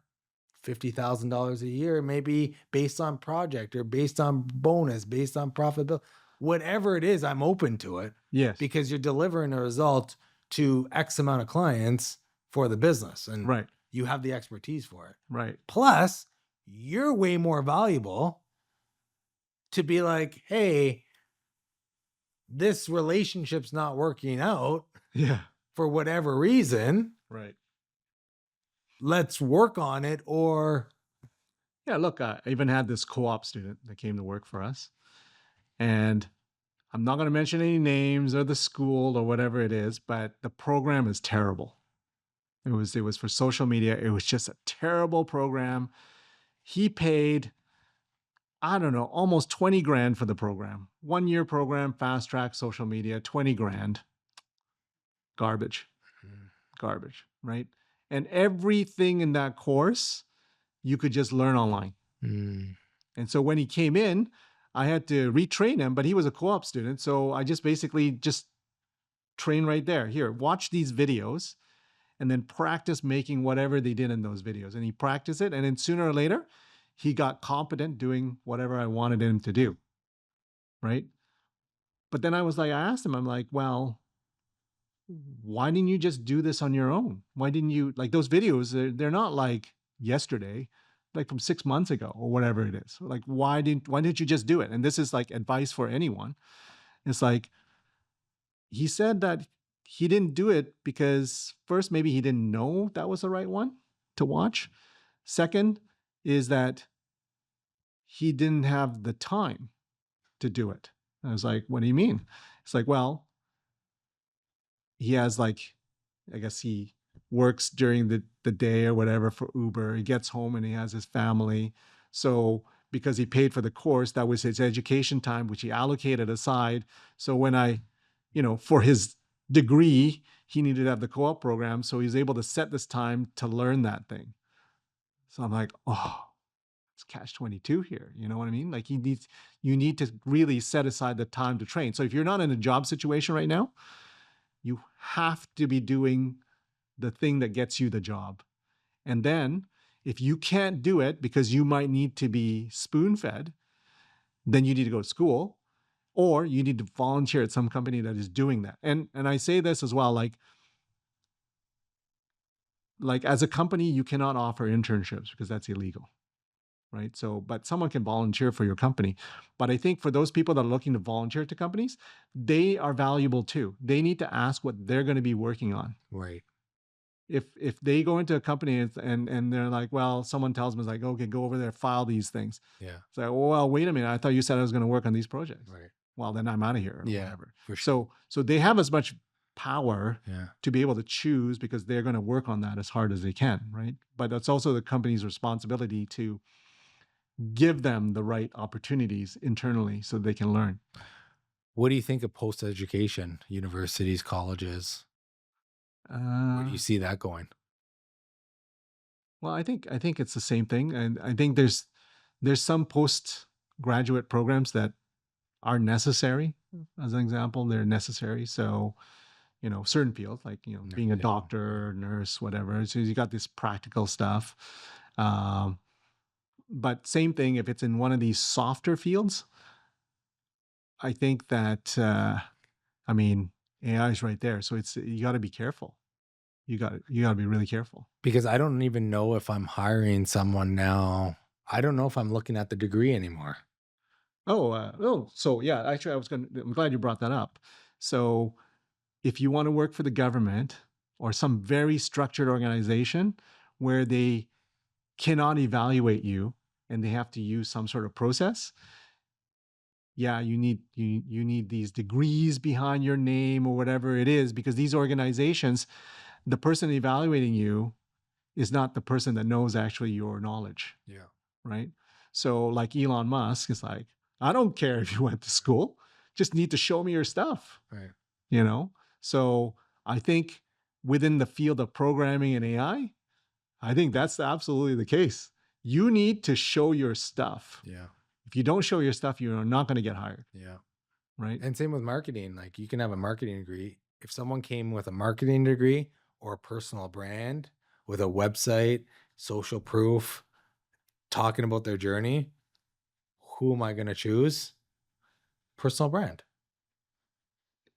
$50,000 a year, maybe based on project or based on bonus, based on profitability, whatever it is, I'm open to it Yes. because you're delivering a result to X amount of clients for the business and Right. you have the expertise for it. Right. Plus, you're way more valuable to be like, hey, this relationship's not working out Yeah. for whatever reason. Right. Let's work on it. Or Yeah. Look, I even had this co-op student that came to work for us, and I'm not going to mention any names or the school or whatever it is, but the program is terrible. It was for social media. It was just a terrible program. He paid, I don't know, almost 20 grand for the program. 1 year program, fast track social media, 20 grand. Garbage. Garbage, right? And everything in that course you could just learn online. And so when he came in, I had to retrain him, but he was a co-op student. So I just basically just train right there. Here, watch these videos and then practice making whatever they did in those videos. And he practiced it. And then sooner or later, he got competent doing whatever I wanted him to do. Right. But then I asked him, I'm like, well, why didn't you just do this on your own? Why didn't you, like, those videos, they're not like yesterday, like from 6 months ago or whatever it is. Like, why didn't you just do it? And this is like advice for anyone. It's like, he said that he didn't do it because first, maybe he didn't know that was the right one to watch. Second is that he didn't have the time to do it. I was like, what do you mean? It's like, well, he has like, I guess he works during the day or whatever for Uber. He gets home and he has his family. So because he paid for the course, that was his education time, which he allocated aside. So when for his degree, he needed to have the co-op program. So he's able to set this time to learn that thing. So I'm like, oh, it's catch 22 here. You know what I mean? Like you need to really set aside the time to train. So if you're not in a job situation right now, you have to be doing the thing that gets you the job. And then if you can't do it because you might need to be spoon-fed, then you need to go to school or you need to volunteer at some company that is doing that. And I say this as well, like as a company, you cannot offer internships because that's illegal. Right. So, but someone can volunteer for your company. But I think for those people that are looking to volunteer to companies, they are valuable too. They need to ask what they're going to be working on. right. If they go into a company and they're like, well, someone tells them, it's like, okay, go over there, file these things. Yeah. It's like, well, wait a minute. I thought you said I was going to work on these projects. Right. Well, then I'm out of here or Yeah, whatever. for sure. So they have as much power Yeah. to be able to choose because they're going to work on that as hard as they can. Right. But it's also the company's responsibility to give them the right opportunities internally so they can learn. What do you think of post-education, universities, colleges? Where do you see that going? Well, I think it's the same thing, and I think there's some postgraduate programs that are necessary. As an example, they're necessary. So, certain fields like being a doctor, nurse, whatever. So you got this practical stuff. But same thing if it's in one of these softer fields. I think that AI is right there, so you got to be careful. You got to be really careful. Because I don't even know if I'm hiring someone now. I don't know if I'm looking at the degree anymore. So yeah, actually, I'm glad you brought that up. So if you want to work for the government or some very structured organization where they cannot evaluate you and they have to use some sort of process, yeah, you need these degrees behind your name or whatever it is, because these organizations, the person evaluating you is not the person that knows actually your knowledge, Yeah. right? So like Elon Musk is like, I don't care if you went to school, just need to show me your stuff, Right. you know? So I think within the field of programming and I think that's absolutely the case. You need to show your stuff. Yeah. If you don't show your stuff, you're not going to get hired, Yeah. right? And same with marketing. Like you can have a marketing degree. If someone came with a marketing degree or a personal brand with a website, social proof, talking about their journey, who am I going to choose? Personal brand.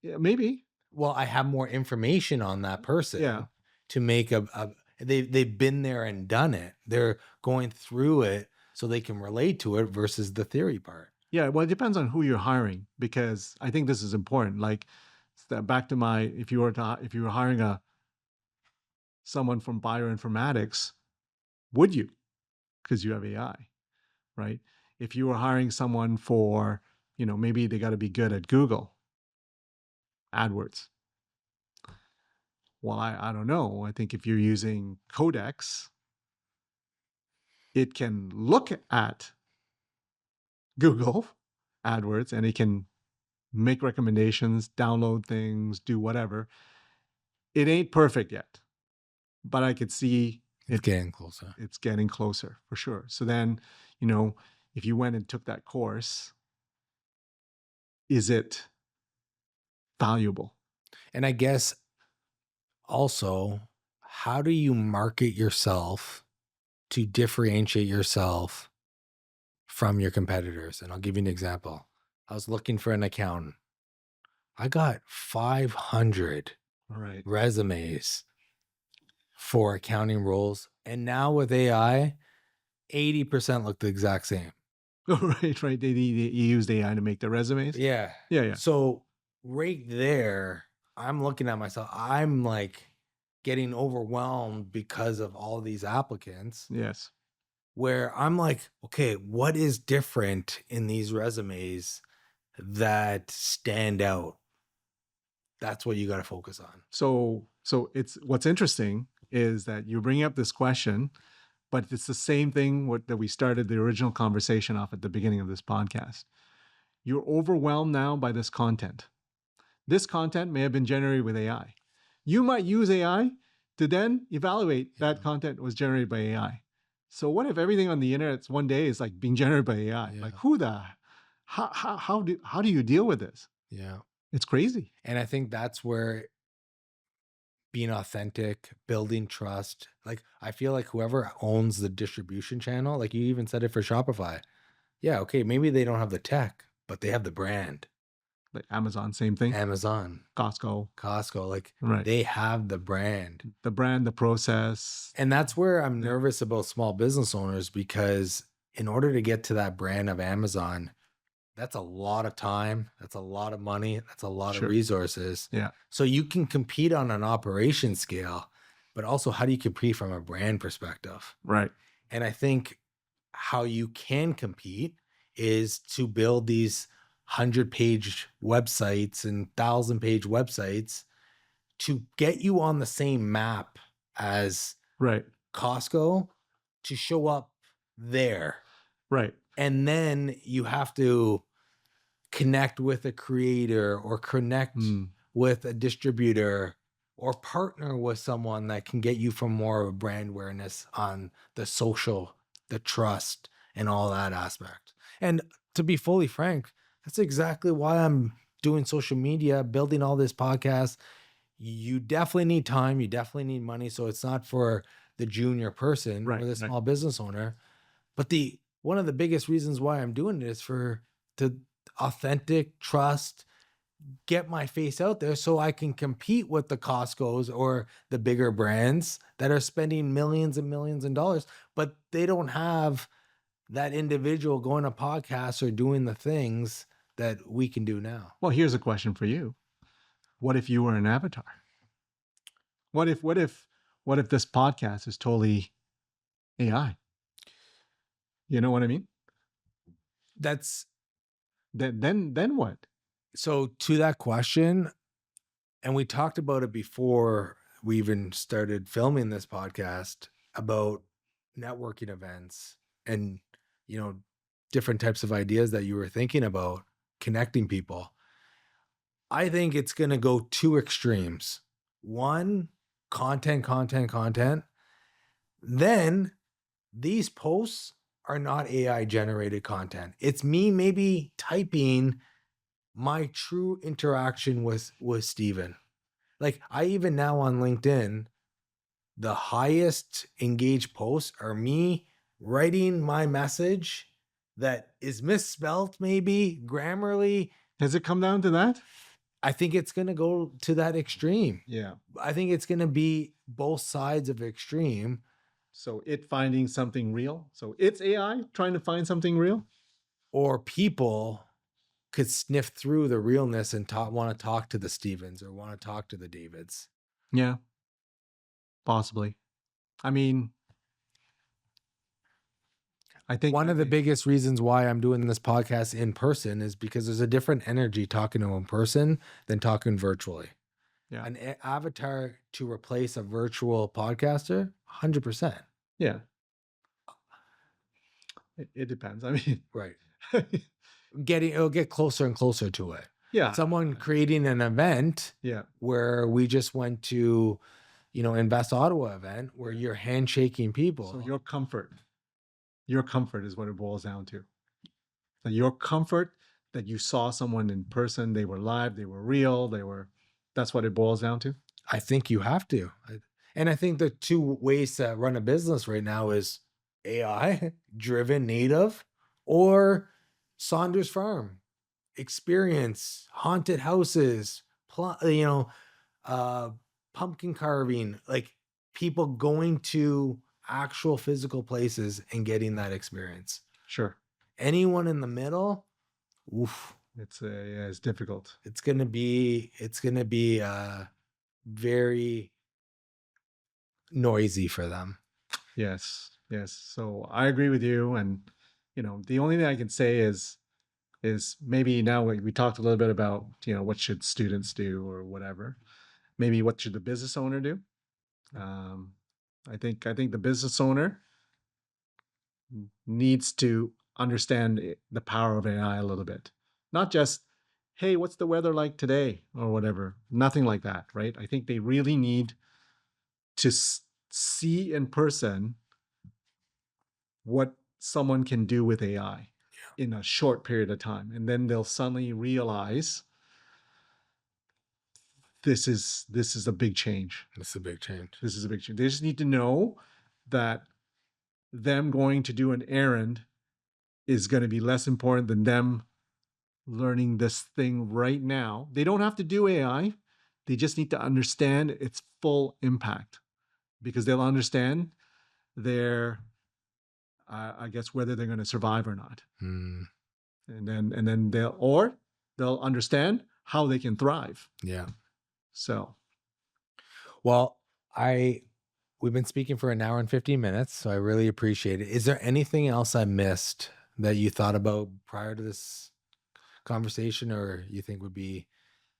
Yeah, maybe. Well, I have more information on that person Yeah. to make they've been there and done it. They're going through it so they can relate to it versus the theory part. Yeah. Well, it depends on who you're hiring, because I think this is important. Like back to my, if you were hiring someone from bioinformatics, would you? Because you have AI, right? If you were hiring someone for, maybe they got to be good at Google AdWords. Well, I don't know. I think if you're using Codex, it can look at Google AdWords and it can make recommendations, download things, do whatever. It ain't perfect yet, but I could see It's getting closer. it's getting closer for sure. So then, if you went and took that course, is it valuable? And I guess also, how do you market yourself to differentiate yourself from your competitors? And I'll give you an example. I was looking for an accountant. I got 500 Right. resumes for accounting roles. And now with AI, 80% look the exact same. Right. They used AI to make their resumes. Yeah. Yeah. So right there, I'm looking at myself. I'm like getting overwhelmed because of all these applicants, Yes. where I'm like, okay, what is different in these resumes that stand out? That's what you got to focus on. So it's what's interesting is that you bring up this question, but it's the same thing that we started the original conversation off at the beginning of this podcast. You're overwhelmed now by this content. This content may have been generated with AI. You might use AI to then evaluate that content was generated by AI. So what if everything on the internet one day is like being generated by AI? Yeah. Like how do you deal with this? Yeah. It's crazy. And I think that's where being authentic, building trust, like I feel like whoever owns the distribution channel, like you even said it for Shopify. Yeah, okay, maybe they don't have the tech, but they have the brand. Like Amazon, same thing. Amazon, Costco, like right? they have the brand. The brand, the process. And that's where I'm nervous about small business owners, because in order to get to that brand of Amazon, that's a lot of time, that's a lot of money, that's a lot of resources. Yeah. So you can compete on an operation scale, but also how do you compete from a brand perspective? Right. And I think how you can compete is to build these 100-page websites and 1,000-page websites to get you on the same map as Right. Costco, to show up there. Right. And then you have to connect with a creator or connect with a distributor or partner with someone that can get you from more of a brand awareness on the social, the trust, and all that aspect. And to be fully frank, that's exactly why I'm doing social media, building all this podcast. You definitely need time. You definitely need money. So it's not for the junior person or the small business owner. But one of the biggest reasons why I'm doing it is to authentic trust, get my face out there so I can compete with the Costcos or the bigger brands that are spending millions and millions of dollars, but they don't have that individual going to podcasts or doing the things that we can do now. Well, here's a question for you. What if you were an avatar? What if this podcast is totally AI? You know what I mean? That's Then what? so to that question, and we talked about it before we even started filming this podcast about networking events and, you know, different types of ideas that you were thinking about connecting people. I think it's going to go two extremes. One, content, content, content. Then these posts are not AI generated content. It's me maybe typing my true interaction with Steven. Like I even now on LinkedIn, the highest engaged posts are me writing my message that is misspelt, maybe grammarly. Has it come down to that? I think it's going to go to that extreme. Yeah. I think it's going to be both sides of extreme. So it finding something real. So it's AI trying to find something real. Or people could sniff through the realness and want to talk to the Stevens or want to talk to the Davids. Yeah. Possibly. I mean, I think one of the biggest reasons why I'm doing this podcast in person is because there's a different energy talking to in person than talking virtually. Yeah. An avatar to replace a virtual podcaster, 100%. Yeah. It depends. I mean, right. It'll get closer and closer to it. Yeah. Someone creating an event where we just went to, Invest Ottawa event where you're handshaking people. So your comfort is what it boils down to. So your comfort that you saw someone in person, they were live, they were real, that's what it boils down to. I think you have to. And I think the two ways to run a business right now is AI driven native or Saunders Farm experience, haunted houses, pumpkin carving, like people going to actual physical places and getting that experience. Sure. Anyone in the middle, oof. It's difficult. It's gonna be very noisy for them. Yes. So I agree with you. And, the only thing I can say is maybe now we talked a little bit about, what should students do or whatever. Maybe what should the business owner do? I think the business owner needs to understand the power of AI a little bit. Not just, hey, what's the weather like today or whatever. Nothing like that, right? I think they really need to see in person what someone can do with AI in a short period of time. And then they'll suddenly realize this is a big change. This is a big change. This is a big change. They just need to know that them going to do an errand is going to be less important than them learning this thing right now. They don't have to do AI. They just need to understand its full impact because they'll understand I guess whether they're going to survive or not. And then they'll understand how they can thrive. Yeah. So, well, we've been speaking for an hour and 15 minutes, so I really appreciate it. Is there anything else I missed that you thought about prior to this conversation or you think would be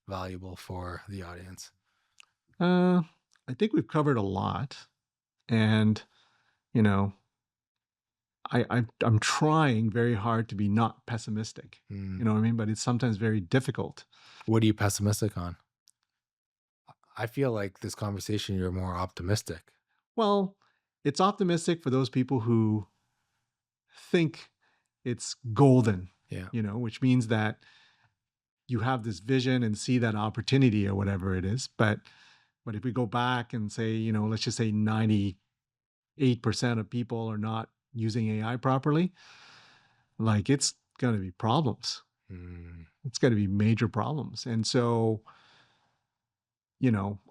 valuable for the audience? I think we've covered a lot, and I'm trying very hard to be not pessimistic. You know what I mean? But it's sometimes very difficult. What are you pessimistic on? I feel like this conversation, you're more optimistic. Well, it's optimistic for those people who think it's golden, which means that you have this vision and see that opportunity or whatever it is. But if we go back and say, let's just say 98% of people are not using AI properly, like it's going to be problems. It's going to be major problems. And so,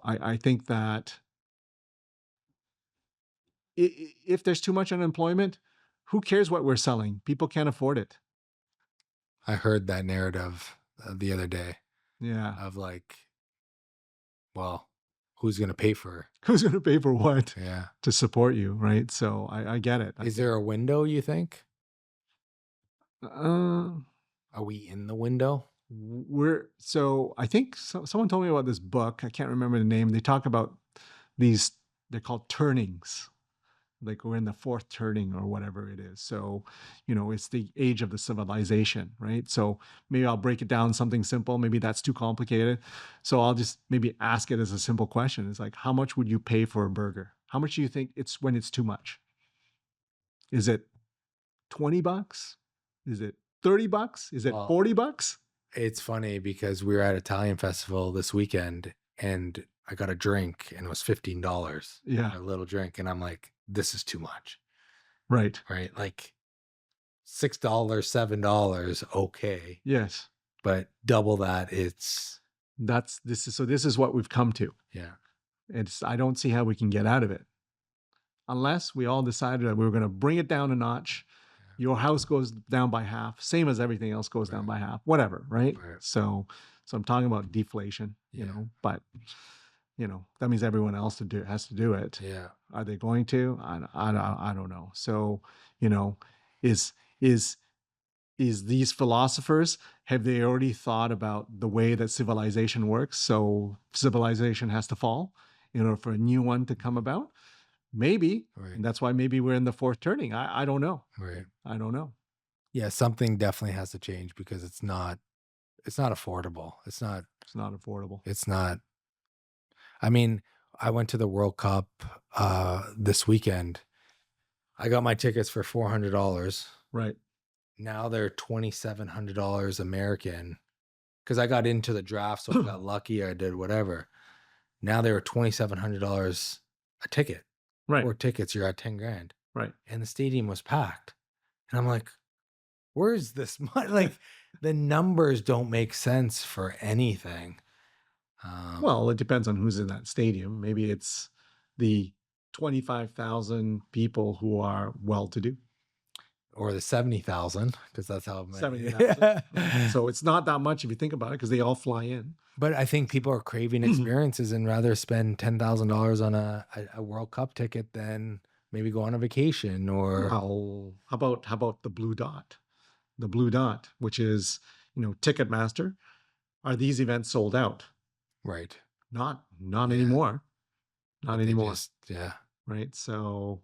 I think that if there's too much unemployment, Who cares what we're selling? People can't afford it. I heard that narrative the other day Yeah. of like, well, who's going to pay for Who's going to pay for what it? Yeah. to support you, right? So I get it. Is there a window, you think? Uh, Are we in the window? I think someone told me about this book. I can't remember the name. They talk about these, they're called turnings. Like we're in the fourth turning or whatever it is. So, it's the age of the civilization, right? So maybe I'll break it down something simple. Maybe that's too complicated. So I'll just maybe ask it as a simple question. It's like, how much would you pay for a burger? How much do you think it's when it's too much? Is it $20? Is it $30? Is it Well, $40? it's funny because we were at Italian festival this weekend and I got a drink and it was $15. Yeah. A little drink. And I'm like, this is too much. Right. Right. Like $6, $7, okay. Yes. But double that, it's This is what we've come to. yeah. I don't see how we can get out of it unless we all decided that we were going to bring it down a notch. Your house goes down by half, same as everything else goes down by half, whatever, right? So I'm talking about deflation, but that means everyone else has to do it. Yeah. Are they going to? I don't know. So, is is these philosophers, have they already thought about the way that civilization works? So civilization has to fall in order for a new one to come about? Maybe. Right. And that's why maybe we're in the fourth turning. I don't know. Right. I don't know. Yeah, something definitely has to change because it's not affordable. It's not affordable. It's not. I mean, I went to the World Cup this weekend. I got my tickets for $400. Right. Now they're $2,700 American because I got into the draft, so I got lucky. I did whatever. Now they were $2,700 a ticket. Right. 4 tickets, you're at 10 grand. Right. And the stadium was packed. And I'm like, where's this money? Like the numbers don't make sense for anything. Well, it depends on who's in that stadium. Maybe it's the 25,000 people who are well-to-do. Or the 70,000, because that's how many. 70,000. So it's not that much if you think about it, because they all fly in. But I think people are craving experiences and rather spend $10,000 on a World Cup ticket than maybe go on a vacation or. Well, how about the Blue Dot? The Blue Dot, which is, Ticketmaster. Are these events sold out? Right. Not anymore. Not anymore. Yeah. Right. So,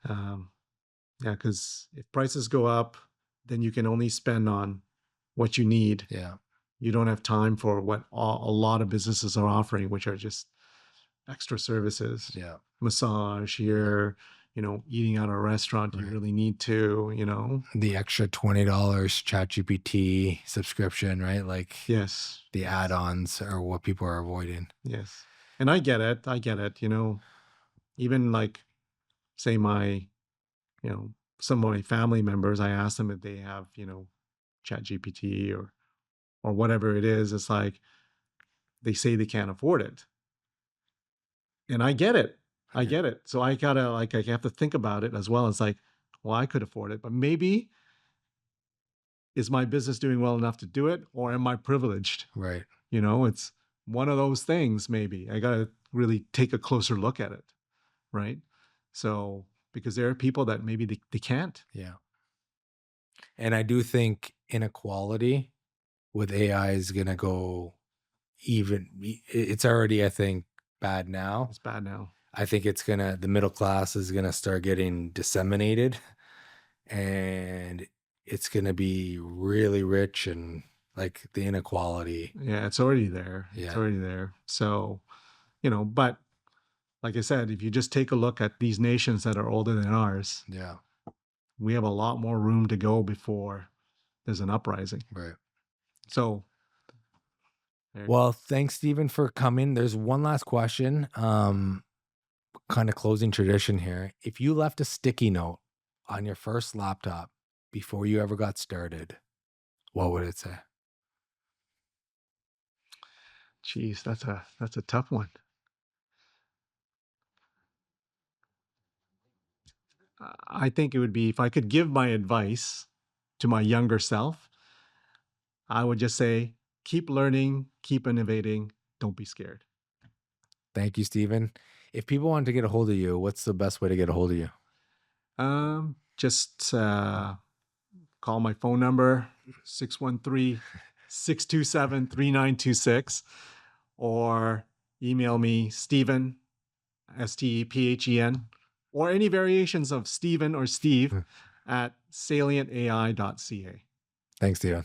yeah, because if prices go up, then you can only spend on what you need. Yeah. You don't have time for what a lot of businesses are offering, which are just extra services. Yeah. Massage here, eating out at a restaurant, you really need to, The extra $20 ChatGPT subscription, right? Like, yes, the add-ons are what people are avoiding. yes. And I get it. Even like, say some of my family members, I ask them if they have, ChatGPT or whatever it is. It's like, they say they can't afford it. And I get it. I get it. So I have to think about it as well. It's like, well, I could afford it, but maybe is my business doing well enough to do it, or am I privileged? Right. It's one of those things. Maybe I got to really take a closer look at it. Right. So, because there are people that maybe they can't. Yeah. And I do think inequality with AI is going to go it's already, I think, bad now. It's bad now. I think the middle class is going to start getting disseminated and it's going to be really rich and like the inequality. Yeah, it's already there. Yeah. It's already there. So, but like I said, if you just take a look at these nations that are older than ours, Yeah. we have a lot more room to go before there's an uprising. Right. So, well, thanks, Stephen, for coming. There's one last question, kind of closing tradition here. If you left a sticky note on your first laptop before you ever got started, what would it say? Geez, that's a tough one. I think it would be, if I could give my advice to my younger self, I would just say, keep learning, keep innovating, don't be scared. Thank you, Stephen. If people want to get a hold of you, what's the best way to get a hold of you? Just call my phone number, 613-627-3926, or email me, Stephen, Stephen, or any variations of Stephen or Steve at salientai.ca. Thanks, Stephen.